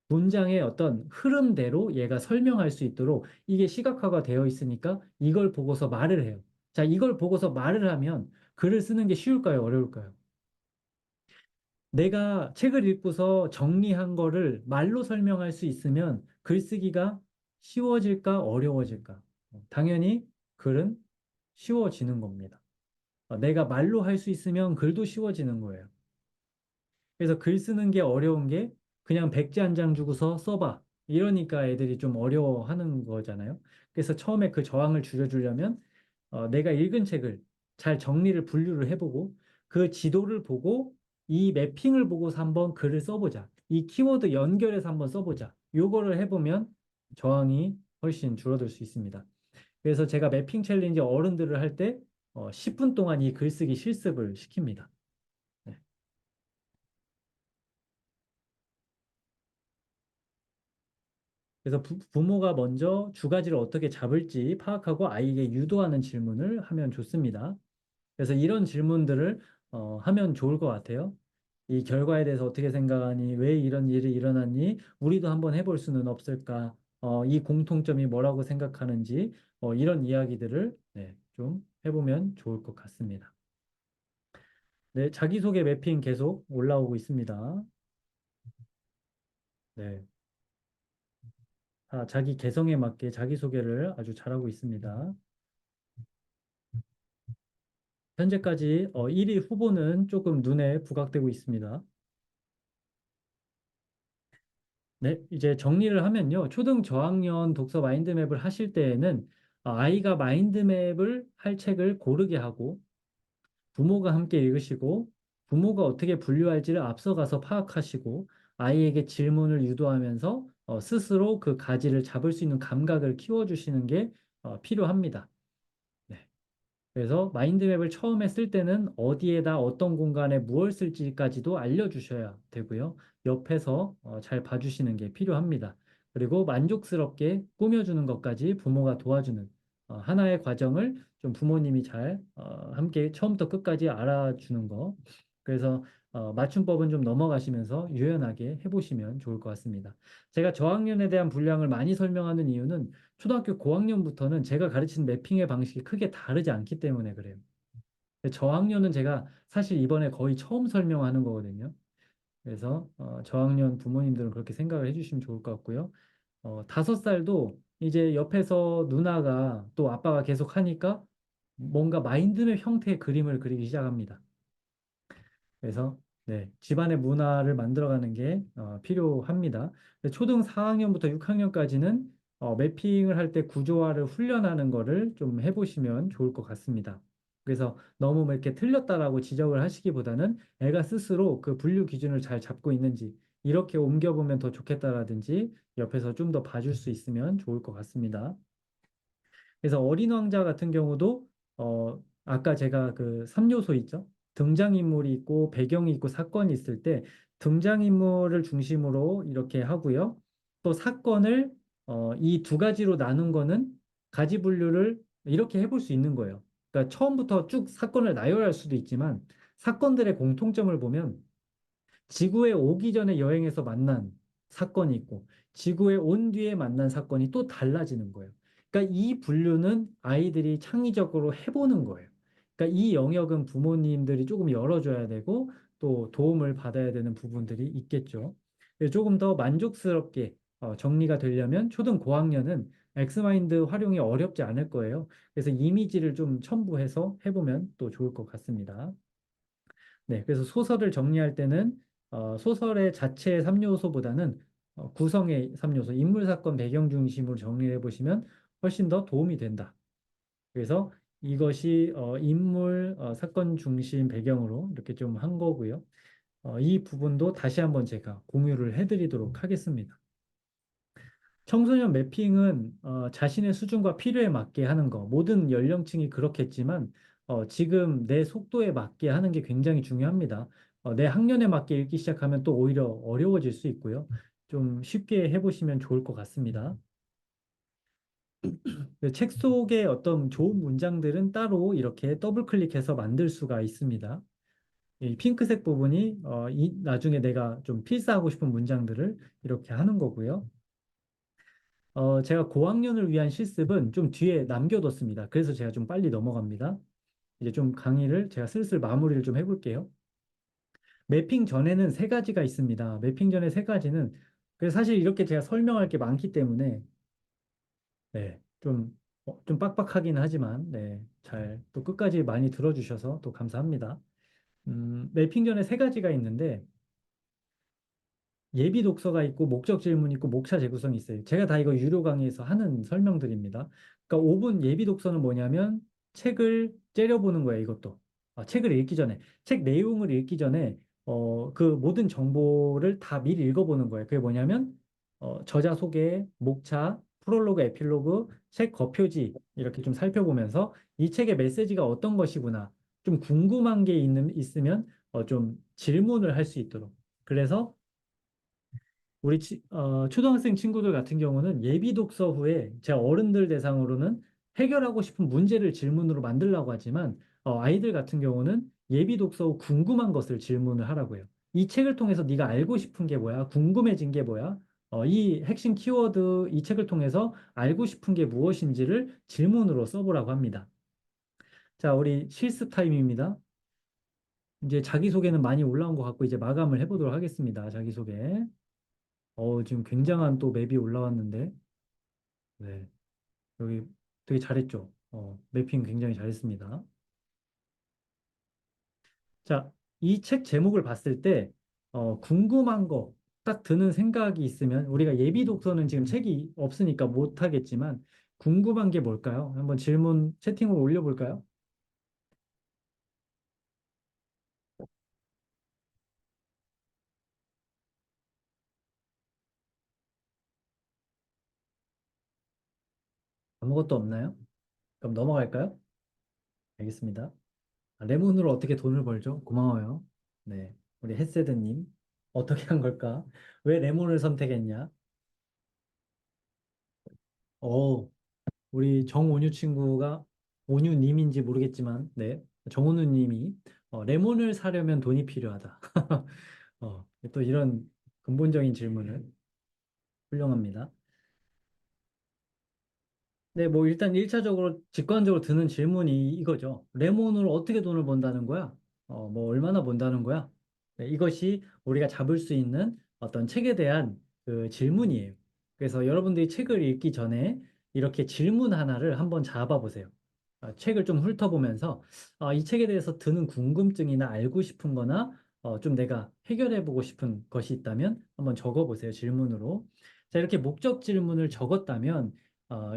A: 문장의 어떤 흐름대로 얘가 설명할 수 있도록 이게 시각화가 되어 있으니까 이걸 보고서 말을 해요. 자, 이걸 보고서 말을 하면 글을 쓰는 게 쉬울까요? 어려울까요? 내가 책을 읽고서 정리한 거를 말로 설명할 수 있으면 글쓰기가 쉬워질까, 어려워질까? 당연히 글은 쉬워지는 겁니다. 내가 말로 할 수 있으면 글도 쉬워지는 거예요. 그래서 글 쓰는 게 어려운 게 그냥 백지 한 장 주고서 써봐. 이러니까 애들이 좀 어려워하는 거잖아요. 그래서 처음에 그 저항을 줄여주려면 내가 읽은 책을 잘 정리를 분류를 해보고 그 지도를 보고 이 매핑을 보고서 한번 글을 써보자. 이 키워드 연결해서 한번 써보자. 요거를 해보면 저항이 훨씬 줄어들 수 있습니다. 그래서 제가 매핑 챌린지 어른들을 할 때 10분 동안 이 글쓰기 실습을 시킵니다. 네. 그래서 부모가 먼저 주 가지를 어떻게 잡을지 파악하고 아이에게 유도하는 질문을 하면 좋습니다. 그래서 이런 질문들을 하면 좋을 것 같아요. 이 결과에 대해서 어떻게 생각하니? 왜 이런 일이 일어났니? 우리도 한번 해볼 수는 없을까? 이 공통점이 뭐라고 생각하는지 이런 이야기들을 네, 좀 해보면 좋을 것 같습니다. 네, 자기소개 매핑 계속 올라오고 있습니다. 네, 자기 개성에 맞게 자기소개를 아주 잘하고 있습니다. 현재까지 1위 후보는 조금 눈에 부각되고 있습니다. 네, 이제 정리를 하면요. 초등 저학년 독서 마인드맵을 하실 때에는 아이가 마인드맵을 할 책을 고르게 하고 부모가 함께 읽으시고 부모가 어떻게 분류할지를 앞서가서 파악하시고 아이에게 질문을 유도하면서 스스로 그 가지를 잡을 수 있는 감각을 키워주시는 게 필요합니다. 네. 그래서 마인드맵을 처음에 쓸 때는 어디에다 어떤 공간에 무엇을 쓸지까지도 알려주셔야 되고요. 옆에서 잘 봐주시는 게 필요합니다. 그리고 만족스럽게 꾸며주는 것까지 부모가 도와주는 하나의 과정을 좀 부모님이 잘 함께 처음부터 끝까지 알아주는 거. 그래서 맞춤법은 좀 넘어가시면서 유연하게 해보시면 좋을 것 같습니다. 제가 저학년에 대한 분량을 많이 설명하는 이유는 초등학교 고학년부터는 제가 가르치는 매핑의 방식이 크게 다르지 않기 때문에 그래요. 저학년은 제가 사실 이번에 거의 처음 설명하는 거거든요. 그래서 저학년 부모님들은 그렇게 생각을 해주시면 좋을 것 같고요. 5살도 이제 옆에서 누나가 또 아빠가 계속 하니까 뭔가 마인드맵 형태의 그림을 그리기 시작합니다. 그래서 네, 집안의 문화를 만들어가는 게 필요합니다. 초등 4학년부터 6학년까지는 매핑을 할 때 구조화를 훈련하는 거를 좀 해보시면 좋을 것 같습니다. 그래서 너무 뭐 이렇게 틀렸다라고 지적을 하시기보다는 애가 스스로 그 분류 기준을 잘 잡고 있는지 이렇게 옮겨보면 더 좋겠다라든지 옆에서 좀 더 봐줄 수 있으면 좋을 것 같습니다. 그래서 어린 왕자 같은 경우도 아까 제가 그 3요소 있죠? 등장인물이 있고 배경이 있고 사건이 있을 때 등장인물을 중심으로 이렇게 하고요. 또 사건을 이 두 가지로 나눈 거는 가지 분류를 이렇게 해볼 수 있는 거예요. 그러니까 처음부터 쭉 사건을 나열할 수도 있지만 사건들의 공통점을 보면 지구에 오기 전에 여행해서 만난 사건이 있고 지구에 온 뒤에 만난 사건이 또 달라지는 거예요. 그러니까 이 분류는 아이들이 창의적으로 해보는 거예요. 그러니까 이 영역은 부모님들이 조금 열어줘야 되고 또 도움을 받아야 되는 부분들이 있겠죠. 조금 더 만족스럽게 정리가 되려면 초등 고학년은 엑스마인드 활용이 어렵지 않을 거예요. 그래서 이미지를 좀 첨부해서 해보면 또 좋을 것 같습니다. 네, 그래서 소설을 정리할 때는 소설의 자체의 3요소보다는 구성의 3요소, 인물, 사건, 배경 중심으로 정리해 보시면 훨씬 더 도움이 된다. 그래서 이것이 인물, 사건 중심 배경으로 이렇게 좀 한 거고요. 이 부분도 다시 한번 제가 공유를 해드리도록 하겠습니다. 청소년 매핑은 자신의 수준과 필요에 맞게 하는 거, 모든 연령층이 그렇겠지만 지금 내 속도에 맞게 하는 게 굉장히 중요합니다. 내 학년에 맞게 읽기 시작하면 또 오히려 어려워질 수 있고요. 좀 쉽게 해보시면 좋을 것 같습니다. 책 속에 어떤 좋은 문장들은 따로 이렇게 더블 클릭해서 만들 수가 있습니다. 이 핑크색 부분이 나중에 내가 좀 필사하고 싶은 문장들을 이렇게 하는 거고요. 제가 고학년을 위한 실습은 좀 뒤에 남겨뒀습니다. 그래서 제가 좀 빨리 넘어갑니다. 이제 좀 강의를 제가 슬슬 마무리를 좀 해볼게요. 매핑 전에는 세 가지가 있습니다. 매핑 전에 세 가지는 그래서 사실 이렇게 제가 설명할 게 많기 때문에 네, 좀 빡빡하긴 하지만 네, 잘 또 끝까지 많이 들어주셔서 또 감사합니다. 매핑 전에 세 가지가 있는데 예비 독서가 있고 목적 질문이 있고 목차 재구성이 있어요. 제가 다 이거 유료 강의에서 하는 설명들입니다. 그러니까 5분 예비 독서는 뭐냐면 책을 째려보는 거예요, 이것도. 책을 읽기 전에 책 내용을 읽기 전에 그 모든 정보를 다 미리 읽어보는 거예요. 그게 뭐냐면 저자 소개, 목차, 프롤로그, 에필로그, 책 겉표지 이렇게 좀 살펴보면서 이 책의 메시지가 어떤 것이구나. 좀 궁금한 게 있으면 좀 질문을 할 수 있도록. 그래서 초등학생 친구들 같은 경우는 예비 독서 후에 제가 어른들 대상으로는 해결하고 싶은 문제를 질문으로 만들라고 하지만 아이들 같은 경우는 예비 독서 후 궁금한 것을 질문을 하라고 해요. 이 책을 통해서 네가 알고 싶은 게 뭐야? 궁금해진 게 뭐야? 이 핵심 키워드 이 책을 통해서 알고 싶은 게 무엇인지를 질문으로 써보라고 합니다. 자, 우리 실습 타임입니다. 이제 자기소개는 많이 올라온 것 같고 이제 마감을 해보도록 하겠습니다. 자기소개. 지금 굉장한 또 맵이 올라왔는데, 네. 여기 되게 잘했죠? 매핑 굉장히 잘했습니다. 자, 이 책 제목을 봤을 때, 궁금한 거 딱 드는 생각이 있으면, 우리가 예비 독서는 지금 책이 없으니까 못 하겠지만, 궁금한 게 뭘까요? 한번 질문 채팅으로 올려볼까요? 아무것도 없나요? 그럼 넘어갈까요? 알겠습니다. 레몬으로 어떻게 돈을 벌죠? 고마워요. 네. 우리 햇세드님. 어떻게 한 걸까? 왜 레몬을 선택했냐? 어, 우리 정온유 친구가 온유님인지 모르겠지만, 네, 정온유님이 레몬을 사려면 돈이 필요하다. 또 이런 근본적인 질문을 훌륭합니다. 네, 뭐 일단 1차적으로 직관적으로 드는 질문이 이거죠. 레몬으로 어떻게 돈을 번다는 거야? 뭐 얼마나 번다는 거야? 네, 이것이 우리가 잡을 수 있는 어떤 책에 대한 그 질문이에요. 그래서 여러분들이 책을 읽기 전에 이렇게 질문 하나를 한번 잡아보세요. 책을 좀 훑어보면서 이 책에 대해서 드는 궁금증이나 알고 싶은 거나 좀 내가 해결해보고 싶은 것이 있다면 한번 적어보세요. 질문으로. 자, 이렇게 목적 질문을 적었다면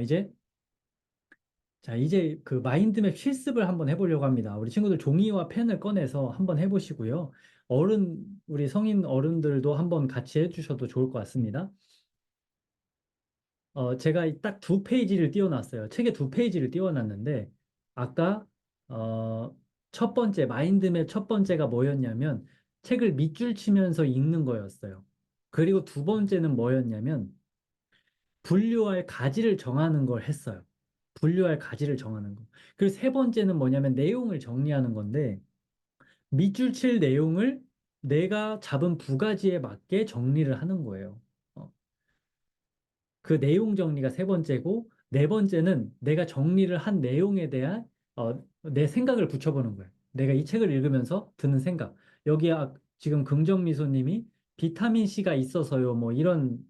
A: 이제 이제 그 마인드맵 실습을 한번 해보려고 합니다. 우리 친구들 종이와 펜을 꺼내서 한번 해보시고요. 우리 성인 어른들도 한번 같이 해주셔도 좋을 것 같습니다. 제가 딱 두 페이지를 띄워놨어요. 책에 두 페이지를 띄워놨는데, 아까, 첫 번째, 마인드맵 첫 번째가 뭐였냐면, 책을 밑줄 치면서 읽는 거였어요. 그리고 두 번째는 뭐였냐면, 분류할 가지를 정하는 걸 했어요. 분류할 가지를 정하는 거. 그리고 세 번째는 뭐냐면 내용을 정리하는 건데 밑줄 칠 내용을 내가 잡은 부가지에 맞게 정리를 하는 거예요. 어, 그 내용 정리가 세 번째고, 네 번째는 내가 정리를 한 내용에 대한 내 생각을 붙여보는 거예요. 내가 이 책을 읽으면서 드는 생각. 여기에 지금 긍정미소님이 비타민 C가 있어서요. 이런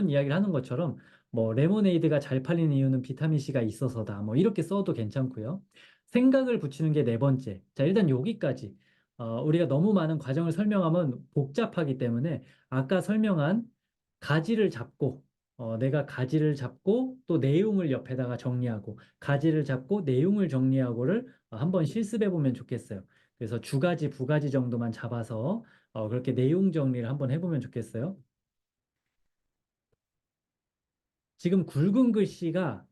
A: 이야기를 하는 것처럼 뭐 레모네이드가 잘 팔리는 이유는 비타민 C가 있어서다. 뭐 이렇게 써도 괜찮고요. 생각을 붙이는 게 네 번째. 자, 일단 여기까지. 우리가 너무 많은 과정을 설명하면 복잡하기 때문에 아까 설명한 가지를 잡고 내가 가지를 잡고 또 내용을 옆에다가 정리하고 가지를 잡고 내용을 정리하고를 한번 실습해 보면 좋겠어요. 그래서 주가지, 부가지 정도만 잡아서 그렇게 내용 정리를 한번 해보면 좋겠어요. 지금 굵은 글씨가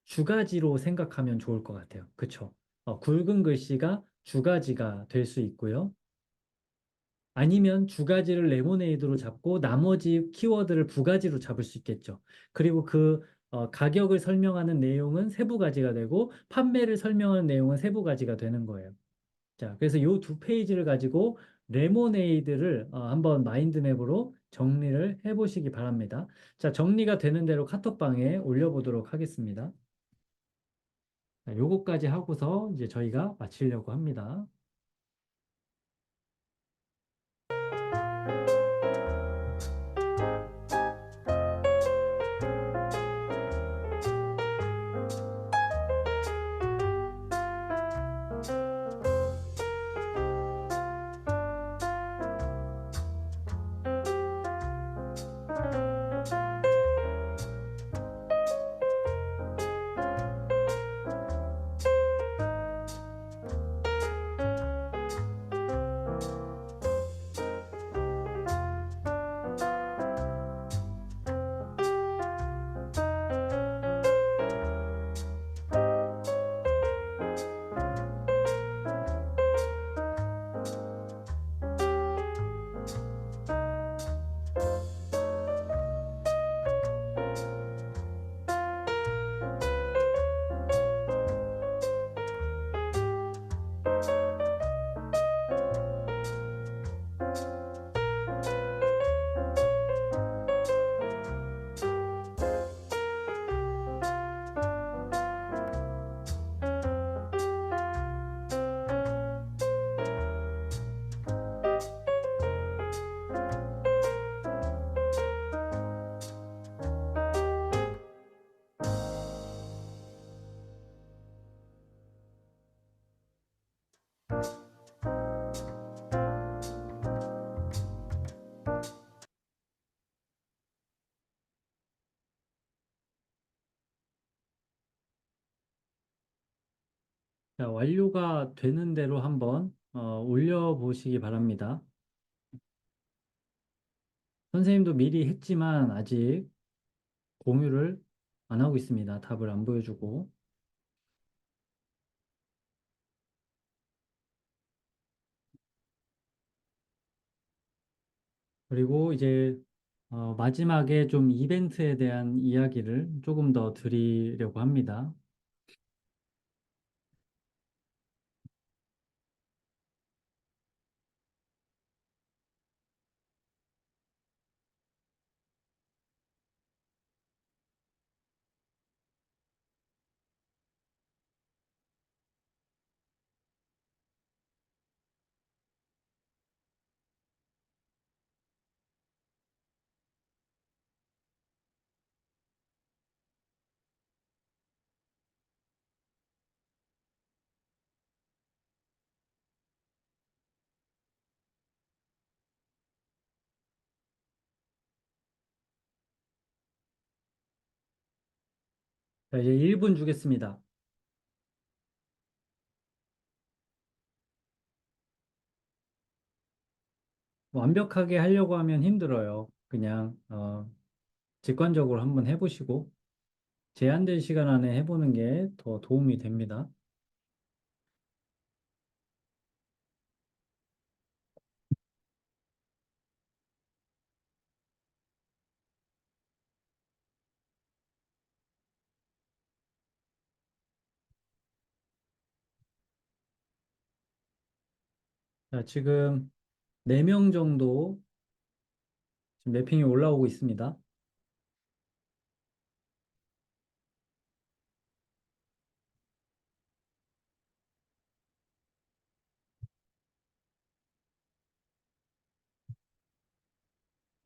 A: 주가지로 생각하면 좋을 것 같아요. 그쵸? 굵은 글씨가 주가지가 될 수 있고요. 아니면 두 가지를 레모네이드로 잡고 나머지 키워드를 두 가지로 잡을 수 있겠죠. 그리고 가격을 설명하는 내용은 세부 가지가 되고 판매를 설명하는 내용은 세부 가지가 되는 거예요. 자, 그래서 이 두 페이지를 가지고 레모네이드를 한번 마인드맵으로 정리를 해보시기 바랍니다. 자, 정리가 되는 대로 카톡방에 올려보도록 하겠습니다. 자, 요거까지 하고서 이제 저희가 마치려고 합니다. 자, 완료가 되는 대로 한번 올려보시기 바랍니다. 선생님도 미리 했지만 아직 공유를 안 하고 있습니다. 답을 안 보여주고. 그리고 이제 마지막에 좀 이벤트에 대한 이야기를 조금 더 드리려고 합니다. 자, 이제 1분 주겠습니다. 완벽하게 하려고 하면 힘들어요. 그냥 직관적으로 한번 해보시고 제한된 시간 안에 해보는 게 더 도움이 됩니다. 자, 지금 4명 정도 지금 매핑이 올라오고 있습니다.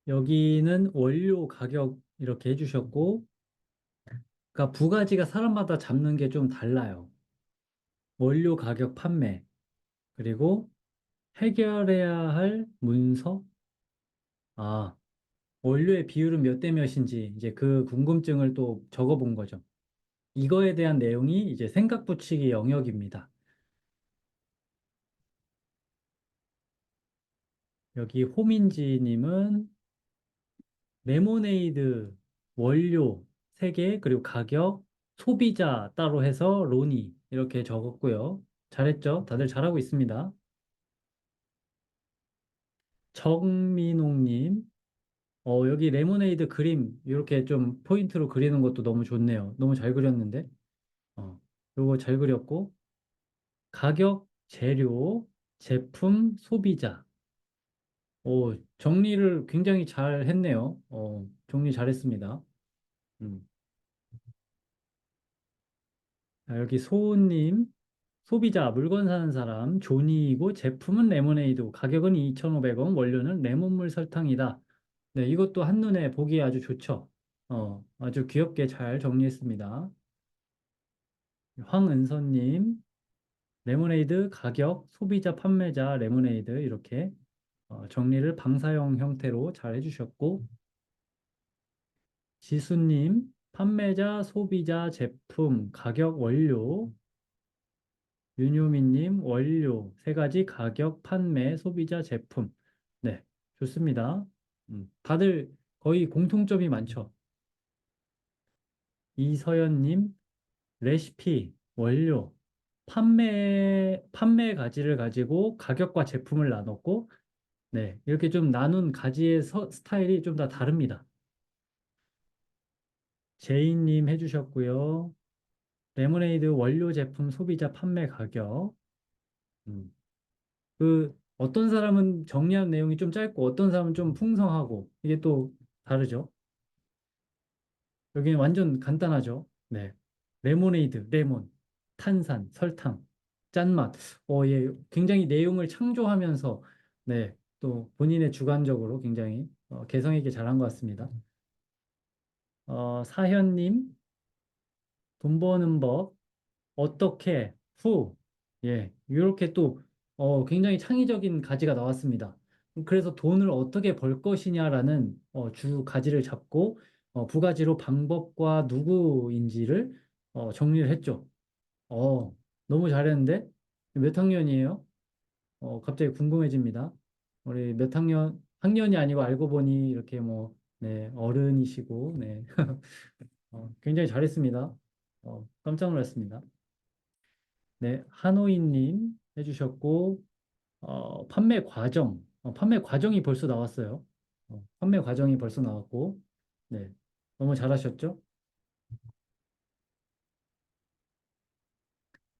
A: 여기는 원료 가격 이렇게 해주셨고, 그러니까 부가지가 사람마다 잡는 게 좀 달라요. 원료 가격 판매, 그리고 해결해야 할 문서, 아, 원료의 비율은 몇 대 몇인지 이제 그 궁금증을 또 적어본 거죠. 이거에 대한 내용이 이제 생각 붙이기 영역입니다. 여기 호민지님은 레모네이드 원료 3개, 그리고 가격, 소비자 따로 해서 로니 이렇게 적었고요. 잘했죠? 다들 잘하고 있습니다. 정민홍님, 여기 레모네이드 그림 이렇게 좀 포인트로 그리는 것도 너무 좋네요. 너무 잘 그렸는데. 요거 잘 그렸고, 가격, 재료, 제품, 소비자. 정리를 굉장히 잘 했네요. 정리 잘했습니다. 음. 여기 소우님, 소비자, 물건 사는 사람, 조니이고 제품은 레모네이드, 가격은 2,500원, 원료는 레몬물 설탕이다. 네, 이것도 한눈에 보기 아주 좋죠. 아주 귀엽게 잘 정리했습니다. 황은서님, 레모네이드 가격, 소비자, 판매자, 레모네이드 이렇게 정리를 방사형 형태로 잘 해주셨고, 지수님, 판매자, 소비자, 제품, 가격, 원료, 윤효민님, 원료, 3가지 가격, 판매, 소비자, 제품. 네, 좋습니다. 다들 거의 공통점이 많죠. 이서연님, 레시피, 원료, 판매 가지를 가지고 가격과 제품을 나눴고, 네, 이렇게 좀 나눈 가지의 스타일이 좀 다 다릅니다. 제이님 해주셨고요. 레모네이드 원료 제품 소비자 판매 가격. 음. 어떤 사람은 정리한 내용이 좀 짧고 어떤 사람은 좀 풍성하고 이게 또 다르죠. 여기는 완전 간단하죠. 네. 레모네이드, 레몬, 탄산, 설탕, 짠맛. 예, 굉장히 내용을 창조하면서 네, 또 본인의 주관적으로 굉장히 개성 있게 잘한 것 같습니다. 사현님, 돈 버는 법, 어떻게, 후, 예, 이렇게 또 굉장히 창의적인 가지가 나왔습니다. 그래서 돈을 어떻게 벌 것이냐라는 주 가지를 잡고 부가지로 방법과 누구인지를 정리를 했죠. 어, 너무 잘했는데? 몇 학년이에요? 갑자기 궁금해집니다. 우리 몇 학년이 아니고 알고 보니 이렇게 뭐, 네, 어른이시고, 네. 굉장히 잘했습니다. 깜짝 놀랐습니다. 네, 하노이님 해주셨고, 판매 과정이 벌써 나왔어요. 판매 과정이 벌써 나왔고, 네, 너무 잘하셨죠?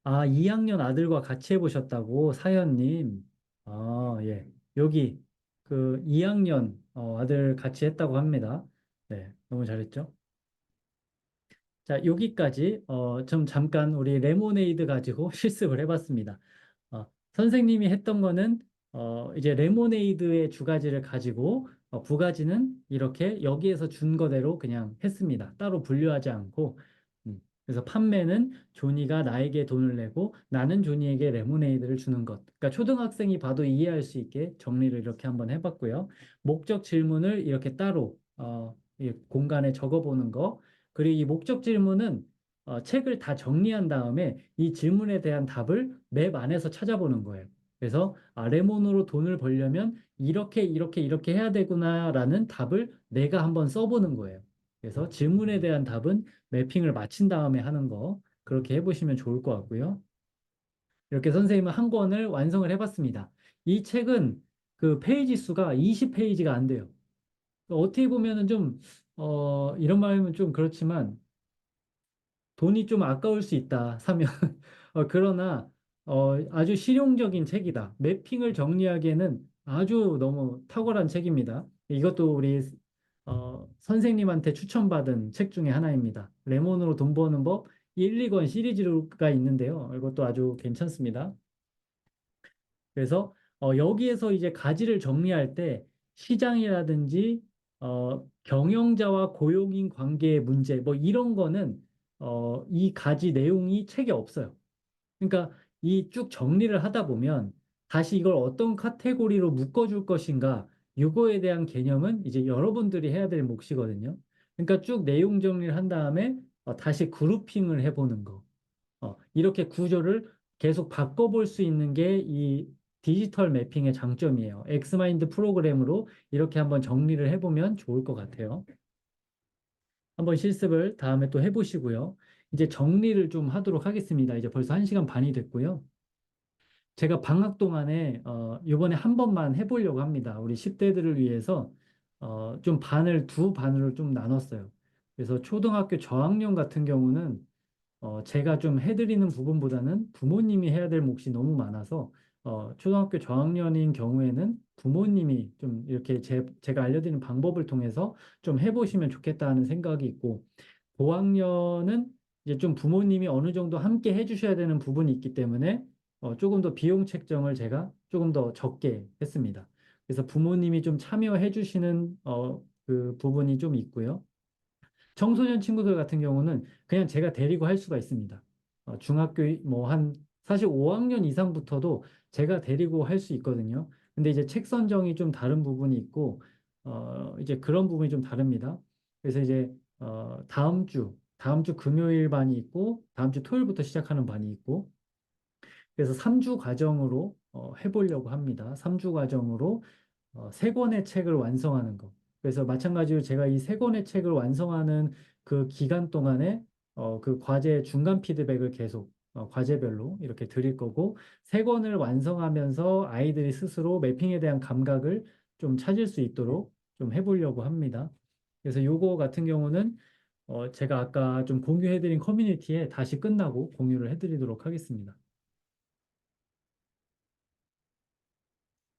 A: 아, 2학년 아들과 같이 해보셨다고, 사연님. 아, 예. 여기, 그, 2학년 아들 같이 했다고 합니다. 네, 너무 잘했죠? 자, 여기까지, 좀 잠깐 우리 레모네이드 가지고 실습을 해봤습니다. 선생님이 했던 거는, 이제 레모네이드의 두 가지를 가지고, 두 가지는 이렇게 여기에서 준 거대로 그냥 했습니다. 따로 분류하지 않고, 그래서 판매는 조니가 나에게 돈을 내고 나는 조니에게 레모네이드를 주는 것. 그러니까 초등학생이 봐도 이해할 수 있게 정리를 이렇게 한번 해봤고요. 목적 질문을 이렇게 따로, 이 공간에 적어보는 거. 그리고 이 목적 질문은 책을 다 정리한 다음에 이 질문에 대한 답을 맵 안에서 찾아보는 거예요. 그래서 레몬으로 돈을 벌려면 이렇게 해야 되구나라는 답을 내가 한번 써보는 거예요. 그래서 질문에 대한 답은 매핑을 마친 다음에 하는 거 그렇게 해보시면 좋을 것 같고요. 이렇게 선생님은 한 권을 완성을 해봤습니다. 이 책은 그 페이지 수가 20페이지가 안 돼요. 어떻게 보면은 좀, 이런 말하면 좀 그렇지만 돈이 좀 아까울 수 있다, 사면. 그러나, 아주 실용적인 책이다. 매핑을 정리하기에는 아주 너무 탁월한 책입니다. 이것도 우리, 선생님한테 추천받은 책 중에 하나입니다. 레몬으로 돈 버는 법 1, 2권 시리즈가 있는데요. 이것도 아주 괜찮습니다. 그래서 여기에서 이제 가지를 정리할 때 시장이라든지 경영자와 고용인 관계의 문제 뭐 이런 거는 이 가지 내용이 책에 없어요. 그러니까 이 쭉 정리를 하다 보면 다시 이걸 어떤 카테고리로 묶어줄 것인가 이거에 대한 개념은 이제 여러분들이 해야 될 몫이거든요. 그러니까 쭉 내용 정리를 한 다음에 다시 그룹핑을 해보는 거. 이렇게 구조를 계속 바꿔볼 수 있는 게 이 디지털 매핑의 장점이에요. 엑스마인드 프로그램으로 이렇게 한번 정리를 해보면 좋을 것 같아요. 한번 실습을 다음에 또 해보시고요. 이제 정리를 좀 하도록 하겠습니다. 이제 벌써 1시간 반이 됐고요. 제가 방학 동안에 이번에 한 번만 해보려고 합니다. 우리 10대들을 위해서 좀 두 반으로 좀 나눴어요. 그래서 초등학교 저학년 같은 경우는 제가 좀 해드리는 부분보다는 부모님이 해야 될 몫이 너무 많아서, 초등학교 저학년인 경우에는 부모님이 좀 이렇게 제가 알려드리는 방법을 통해서 좀 해보시면 좋겠다는 생각이 있고, 고학년은 이제 좀 부모님이 어느 정도 함께 해주셔야 되는 부분이 있기 때문에, 조금 더 비용 책정을 제가 조금 더 적게 했습니다. 그래서 부모님이 좀 참여해 주시는, 그 부분이 좀 있고요. 청소년 친구들 같은 경우는 그냥 제가 데리고 할 수가 있습니다. 중학교 뭐 사실 5학년 이상부터도 제가 데리고 할 수 있거든요. 근데 이제 책 선정이 좀 다른 부분이 있고, 이제 그런 부분이 좀 다릅니다. 그래서 이제, 다음 주 금요일 반이 있고, 다음 주 토요일부터 시작하는 반이 있고, 그래서 3주 과정으로 해보려고 합니다. 3주 과정으로 세 권의 책을 완성하는 거. 그래서 마찬가지로 제가 이 세 권의 책을 완성하는 그 기간 동안에 그 과제 중간 피드백을 계속 과제별로 이렇게 드릴 거고 세 권을 완성하면서 아이들이 스스로 매핑에 대한 감각을 좀 찾을 수 있도록 좀 해보려고 합니다. 그래서 요거 같은 경우는 제가 아까 좀 공유해드린 커뮤니티에 다시 끝나고 공유를 해드리도록 하겠습니다.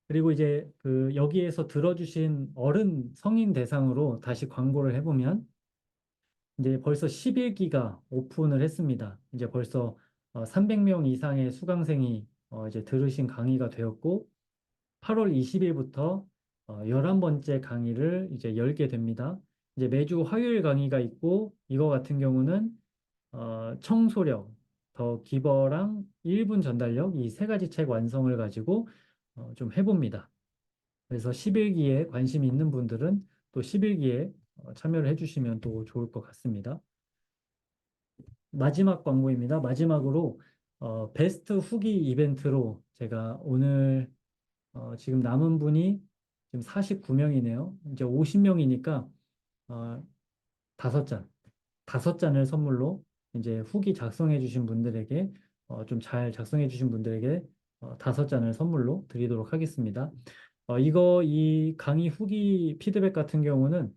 A: 그리고 이제 그 여기에서 들어주신 어른 성인 대상으로 다시 광고를 해보면 이제 벌써 11기가 오픈을 했습니다. 이제 벌써 300명 이상의 수강생이 이제 들으신 강의가 되었고 8월 20일부터 11번째 강의를 이제 열게 됩니다. 이제 매주 화요일 강의가 있고 이거 같은 경우는 청소력, 더 기버랑 1분 전달력 이 세 가지 책 완성을 가지고 좀 해봅니다. 그래서 11기에 관심이 있는 분들은 또 11기에 참여를 해주시면 또 좋을 것 같습니다. 마지막 광고입니다. 마지막으로 베스트 후기 이벤트로 제가 오늘 지금 남은 분이 지금 49명이네요. 이제 50명이니까 어, 5잔, 5잔을 선물로 이제 후기 작성해 주신 분들에게 좀 잘 작성해 주신 분들에게 5잔을 선물로 드리도록 하겠습니다. 이 강의 후기 피드백 같은 경우는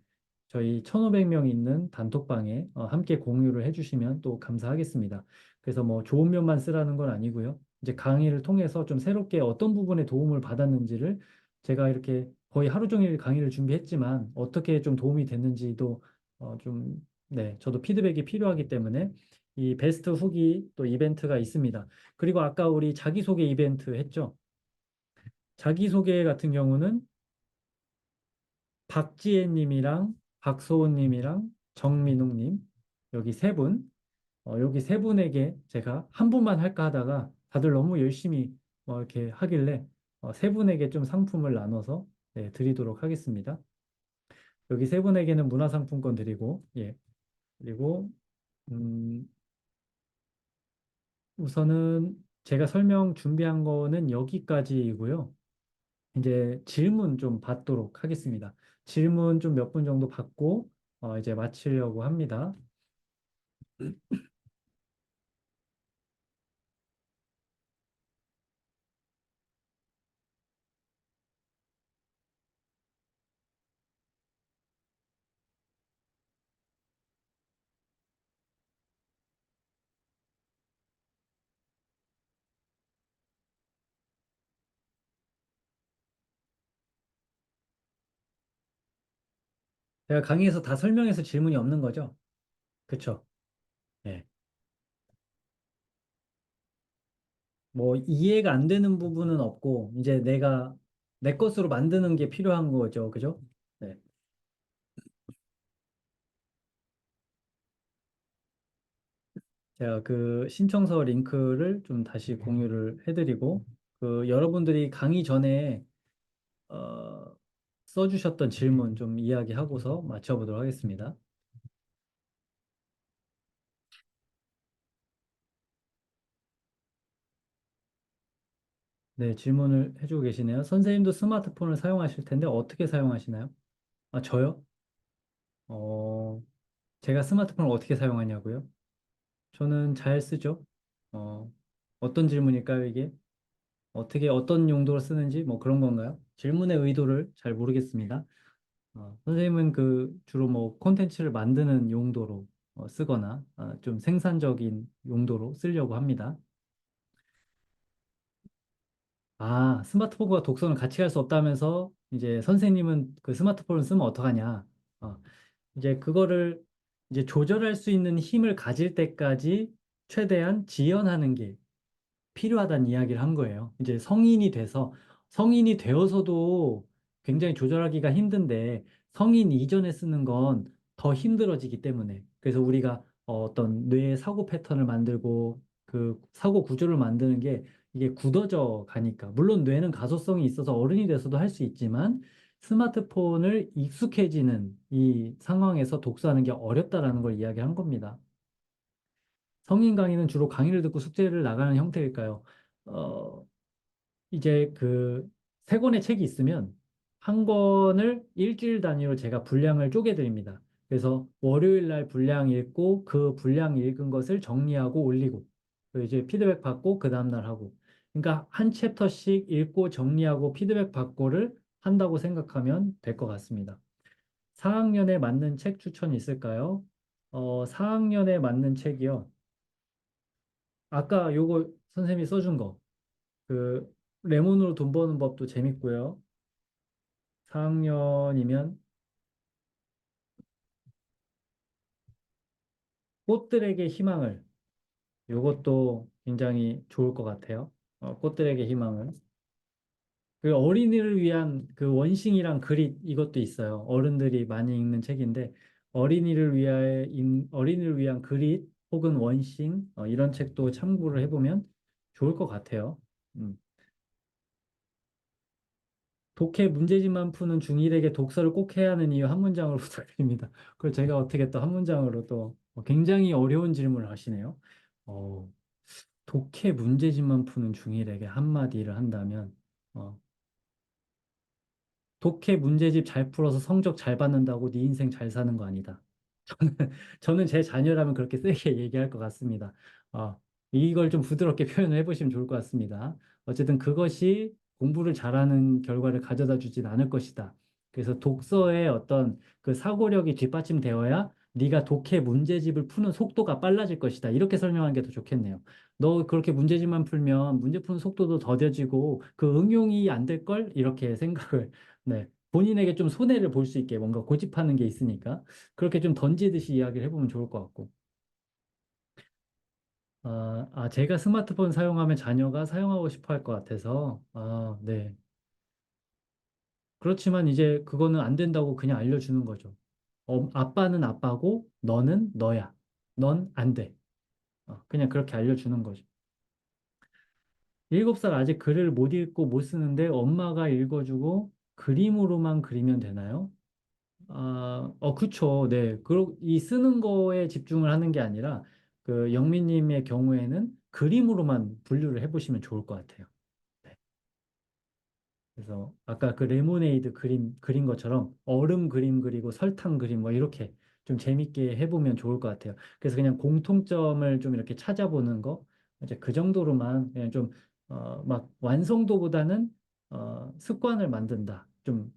A: 저희 1,500명 있는 단톡방에 함께 공유를 해주시면 또 감사하겠습니다. 그래서 뭐 좋은 면만 쓰라는 건 아니고요. 이제 강의를 통해서 좀 새롭게 어떤 부분에 도움을 받았는지를 제가 이렇게 거의 하루 종일 강의를 준비했지만 어떻게 좀 도움이 됐는지도 좀, 네, 저도 피드백이 필요하기 때문에 이 베스트 후기 또 이벤트가 있습니다. 그리고 아까 우리 자기소개 이벤트 했죠? 자기소개 같은 경우는 박지혜 님이랑 박소은 님이랑 정민웅 님, 여기 세 분, 여기 세 분에게 제가 한 분만 할까 하다가 다들 너무 열심히 이렇게 하길래 세 분에게 좀 상품을 나눠서 네, 드리도록 하겠습니다. 여기 세 분에게는 문화상품권 드리고, 예, 그리고 음, 우선은 제가 설명 준비한 거는 여기까지이고요. 이제 질문 좀 받도록 하겠습니다. 질문 좀 몇 분 정도 받고 이제 마치려고 합니다. 제가 강의에서 다 설명해서 질문이 없는 거죠? 그쵸? 예. 뭐 이해가 안 되는 부분은 없고 이제 내가 내 것으로 만드는 게 필요한 거죠. 그죠? 네. 제가 그 신청서 링크를 좀 다시 공유를 해드리고 그 여러분들이 강의 전에 어, 써주셨던 질문 좀 이야기하고서 맞춰보도록 하겠습니다. 네, 질문을 해주고 계시네요. 선생님도 스마트폰을 사용하실 텐데 어떻게 사용하시나요? 아, 저요? 어, 제가 스마트폰을 어떻게 사용하냐고요? 저는 잘 쓰죠. 어, 어떤 질문일까요, 이게? 어떻게, 어떤 용도로 쓰는지 뭐 그런 건가요? 질문의 의도를 잘 모르겠습니다. 선생님은 그 주로 뭐 콘텐츠를 만드는 용도로 쓰거나 좀 생산적인 용도로 쓰려고 합니다. 아, 스마트폰과 독서는 같이 할 수 없다면서 이제 선생님은 그 스마트폰을 쓰면 어떡하냐. 어, 이제 그거를 이제 조절할 수 있는 힘을 가질 때까지 최대한 지연하는 게 필요하다는 이야기를 한 거예요. 이제 성인이 되어서도 굉장히 조절하기가 힘든데 성인 이전에 쓰는 건 더 힘들어지기 때문에 그래서 우리가 어떤 뇌의 사고 패턴을 만들고 그 사고 구조를 만드는 게 이게 굳어져 가니까 물론 뇌는 가소성이 있어서 어른이 돼서도 할 수 있지만 스마트폰을 익숙해지는 이 상황에서 독서하는 게 어렵다라는 걸 이야기한 겁니다. 성인 강의는 주로 강의를 듣고 숙제를 나가는 형태일까요? 어, 이제 그 세 권의 책이 있으면 한 권을 일주일 단위로 제가 분량을 쪼개드립니다. 그래서 월요일 날 분량 읽고 그 분량 읽은 것을 정리하고 올리고 그 이제 피드백 받고 그 다음날 하고 그러니까 한 챕터씩 읽고 정리하고 피드백 받고를 한다고 생각하면 될 것 같습니다. 4학년에 맞는 책 추천 있을까요? 4학년에 맞는 책이요. 아까 요거 선생님이 써준 거, 그, 레몬으로 돈 버는 법도 재밌고요. 4학년이면 꽃들에게 희망을, 요것도 굉장히 좋을 것 같아요. 꽃들에게 희망을. 그 어린이를 위한 그 원싱이랑 그릿 이것도 있어요. 어른들이 많이 읽는 책인데, 어린이를 위한 그릿 혹은 원싱, 이런 책도 참고를 해보면 좋을 것 같아요. 음. 독해 문제집만 푸는 중1에게 독서를 꼭 해야 하는 이유 한 문장으로 부탁드립니다. 그걸 제가 어떻게 또 한 문장으로 또 굉장히 어려운 질문을 하시네요. 어, 독해 문제집만 푸는 중일에게 한마디를 한다면, 어, 독해 문제집 잘 풀어서 성적 잘 받는다고 네 인생 잘 사는 거 아니다. 저는, 저는 제 자녀라면 그렇게 세게 얘기할 것 같습니다. 이걸 좀 부드럽게 표현을 해보시면 좋을 것 같습니다. 어쨌든 그것이 공부를 잘하는 결과를 가져다 주진 않을 것이다. 그래서 독서의 어떤 그 사고력이 뒷받침되어야 네가 독해 문제집을 푸는 속도가 빨라질 것이다. 이렇게 설명하는 게 더 좋겠네요. 너 그렇게 문제집만 풀면 문제 푸는 속도도 더뎌지고 그 응용이 안 될 걸? 이렇게 생각을 네. 본인에게 좀 손해를 볼 수 있게 뭔가 고집하는 게 있으니까 그렇게 좀 던지듯이 이야기를 해보면 좋을 것 같고. 제가 스마트폰 사용하면 자녀가 사용하고 싶어 할 것 같아서, 네. 그렇지만 이제 그거는 안 된다고 그냥 알려주는 거죠. 아빠는 아빠고, 너는 너야. 넌 안 돼. 그냥 그렇게 알려주는 거죠. 7살 아직 글을 못 읽고 못 쓰는데 엄마가 읽어주고 그림으로만 그리면 되나요? 그쵸. 네. 이 쓰는 거에 집중을 하는 게 아니라, 그 영민님의 경우에는 그림으로만 분류를 해보시면 좋을 것 같아요. 네. 그래서 아까 그 레모네이드 그린 것처럼 얼음 그림 그리고 설탕 그림 뭐 이렇게 좀 재밌게 해보면 좋을 것 같아요. 그래서 그냥 공통점을 좀 이렇게 찾아보는 거, 이제 그 정도로만 그냥 좀, 막 완성도보다는, 습관을 만든다. 좀,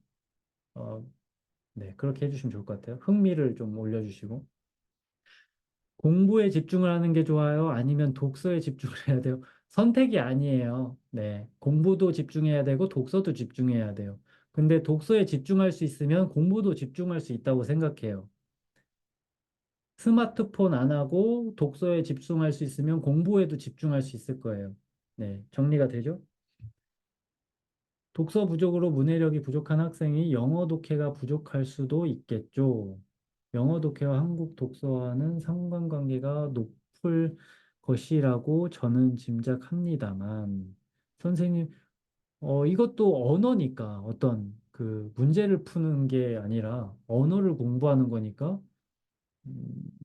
A: 어, 네, 그렇게 해주시면 좋을 것 같아요. 흥미를 좀 올려주시고. 공부에 집중을 하는 게 좋아요? 아니면 독서에 집중을 해야 돼요? 선택이 아니에요. 네, 공부도 집중해야 되고 독서도 집중해야 돼요. 근데 독서에 집중할 수 있으면 공부도 집중할 수 있다고 생각해요. 스마트폰 안 하고 독서에 집중할 수 있으면 공부에도 집중할 수 있을 거예요. 네, 정리가 되죠? 독서 부족으로 문해력이 부족한 학생이 영어 독해가 부족할 수도 있겠죠. 영어 독해와 한국 독서와는 상관관계가 높을 것이라고 저는 짐작합니다만, 선생님, 이것도 언어니까 어떤 그 문제를 푸는 게 아니라 언어를 공부하는 거니까, 음,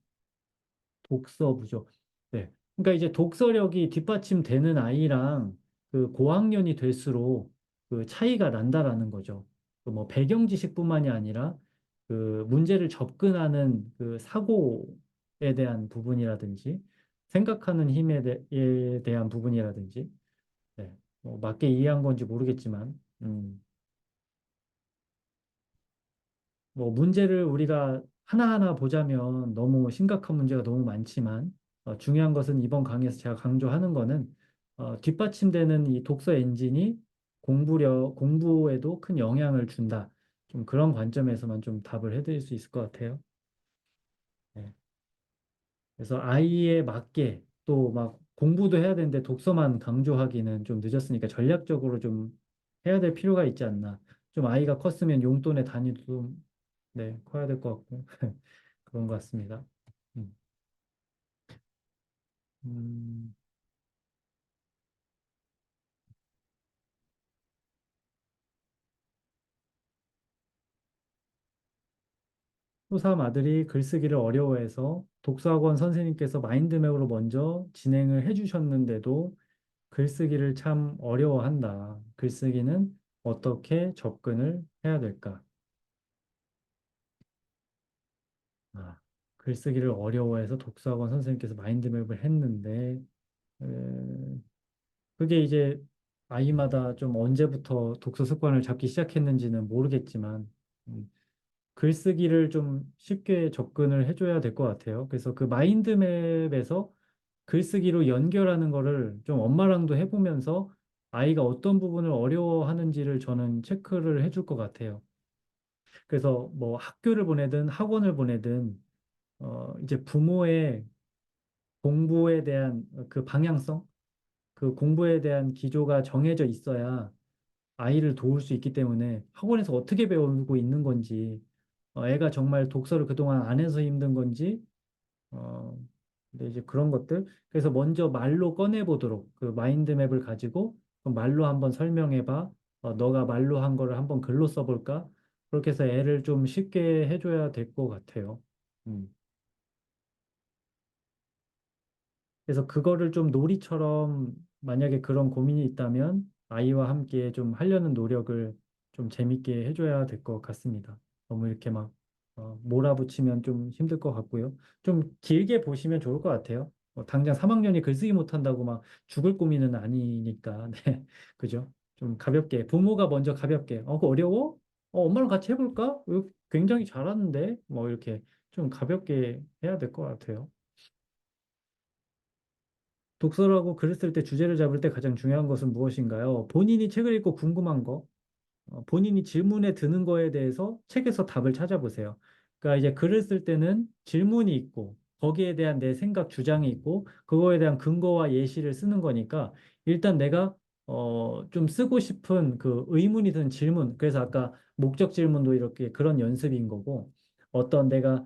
A: 독서 부족. 네. 그러니까 이제 독서력이 뒷받침되는 아이랑 그 고학년이 될수록 그 차이가 난다라는 거죠. 그뭐 배경 지식뿐만이 아니라 그 문제를 접근하는 그 사고에 대한 부분이라든지 생각하는 에 대한 부분이라든지 네. 뭐 맞게 이해한 건지 모르겠지만 뭐 문제를 우리가 하나하나 보자면 너무 심각한 문제가 너무 많지만 중요한 것은 이번 강의에서 제가 강조하는 거는 뒷받침되는 이 독서 엔진이 공부에도 큰 영향을 준다. 좀 그런 관점에서만 좀 답을 해드릴 수 있을 것 같아요. 네. 그래서 아이에 맞게 또 막 공부도 해야 되는데 독서만 강조하기는 좀 늦었으니까 전략적으로 좀 해야 될 필요가 있지 않나. 좀 아이가 컸으면 용돈의 단위도 좀 네, 커야 될 것 같고 그런 것 같습니다. 음. 음, 초3 아들이 글쓰기를 어려워해서 독서학원 선생님께서 마인드맵으로 먼저 진행을 해주셨는데도 글쓰기를 참 어려워한다. 글쓰기는 어떻게 접근을 해야 될까? 아, 글쓰기를 어려워해서 독서학원 선생님께서 마인드맵을 했는데, 에, 그게 이제 아이마다 좀 언제부터 독서 습관을 잡기 시작했는지는 모르겠지만, 음, 글쓰기를 좀 쉽게 접근을 해줘야 될 것 같아요. 그래서 그 마인드맵에서 글쓰기로 연결하는 거를 좀 엄마랑도 해보면서 아이가 어떤 부분을 어려워하는지를 저는 체크를 해줄 것 같아요. 그래서 뭐 학교를 보내든 학원을 보내든 이제 부모의 공부에 대한 그 방향성, 그 공부에 대한 기조가 정해져 있어야 아이를 도울 수 있기 때문에 학원에서 어떻게 배우고 있는 건지, 애가 정말 독서를 그동안 안 해서 힘든 건지, 어, 근데 이제 그런 것들. 그래서 먼저 말로 꺼내보도록 그 마인드맵을 가지고 그럼 말로 한번 설명해봐. 너가 말로 한 거를 한번 글로 써볼까? 그렇게 해서 애를 좀 쉽게 해줘야 될 것 같아요. 음. 그래서 그거를 좀 놀이처럼 만약에 그런 고민이 있다면 아이와 함께 좀 하려는 노력을 좀 재밌게 해줘야 될 것 같습니다. 너무 이렇게 막 몰아붙이면 좀 힘들 것 같고요. 좀 길게 보시면 좋을 것 같아요. 당장 3학년이 글쓰기 못한다고 막 죽을 고민은 아니니까. 네, 그죠? 좀 가볍게 부모가 먼저 가볍게 그거 어려워? 엄마랑 같이 해볼까? 이거 굉장히 잘하는데 뭐 이렇게 좀 가볍게 해야 될 것 같아요. 독서라고 글을 쓸 때 주제를 잡을 때 가장 중요한 것은 무엇인가요? 본인이 책을 읽고 궁금한 거, 본인이 질문에 드는 거에 대해서 책에서 답을 찾아보세요. 그러니까 이제 글을 쓸 때는 질문이 있고, 거기에 대한 내 생각, 주장이 있고, 그거에 대한 근거와 예시를 쓰는 거니까, 일단 내가, 좀 쓰고 싶은 그 의문이 드는 질문, 그래서 아까 목적 질문도 이렇게 그런 연습인 거고, 어떤 내가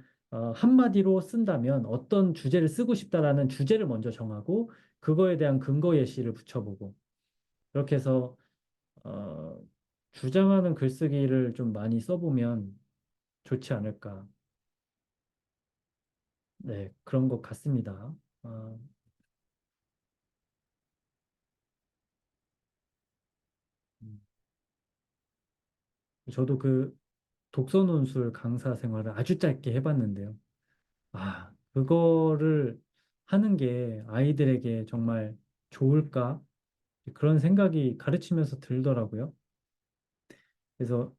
A: 한마디로 쓴다면 어떤 주제를 쓰고 싶다라는 주제를 먼저 정하고, 그거에 대한 근거 예시를 붙여보고, 이렇게 해서 어, 주장하는 글쓰기를 좀 많이 써보면 좋지 않을까. 네, 그런 것 같습니다. 어, 음. 저도 그 독서 논술 강사 생활을 아주 짧게 해봤는데요. 그거를 하는 게 아이들에게 정말 좋을까? 그런 생각이 가르치면서 들더라고요. 그래서,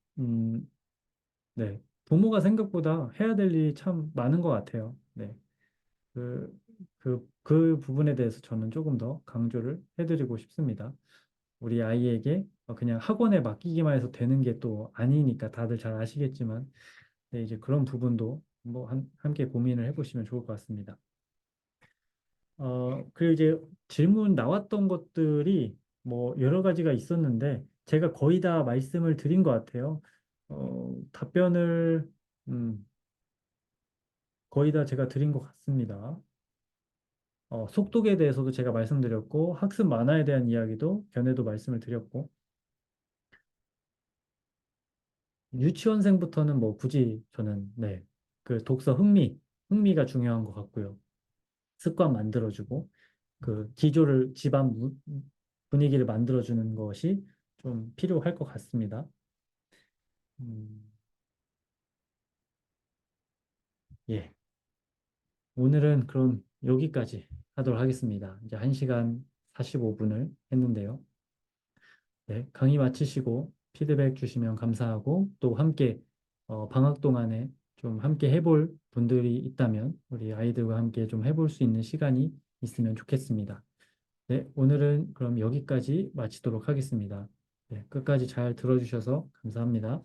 A: 네, 부모가 생각보다 해야 될 일이 참 많은 것 같아요. 네. 그 부분에 대해서 저는 조금 더 강조를 해드리고 싶습니다. 우리 아이에게 그냥 학원에 맡기기만 해서 되는 게 또 아니니까 다들 잘 아시겠지만, 네, 이제 그런 부분도 뭐 함께 고민을 해보시면 좋을 것 같습니다. 그리고 이제 질문 나왔던 것들이 뭐 여러 가지가 있었는데, 제가 거의 다 말씀을 드린 것 같아요. 답변을, 음, 거의 다 제가 드린 것 같습니다. 속독에 대해서도 제가 말씀드렸고, 학습 만화에 대한 이야기도 전에도 말씀을 드렸고, 유치원생부터는 뭐 굳이 저는, 네, 그 독서 흥미가 중요한 것 같고요. 습관 만들어주고, 그 기조를, 집안 분위기를 만들어주는 것이 좀 필요할 것 같습니다. 음, 예. 오늘은 그럼 여기까지 하도록 하겠습니다. 이제 1시간 45분을 했는데요. 네, 강의 마치시고 피드백 주시면 감사하고 또 함께 방학 동안에 좀 함께 해볼 분들이 있다면 우리 아이들과 함께 좀 해볼 수 있는 시간이 있으면 좋겠습니다. 네, 오늘은 그럼 여기까지 마치도록 하겠습니다. 네, 끝까지 잘 들어주셔서 감사합니다.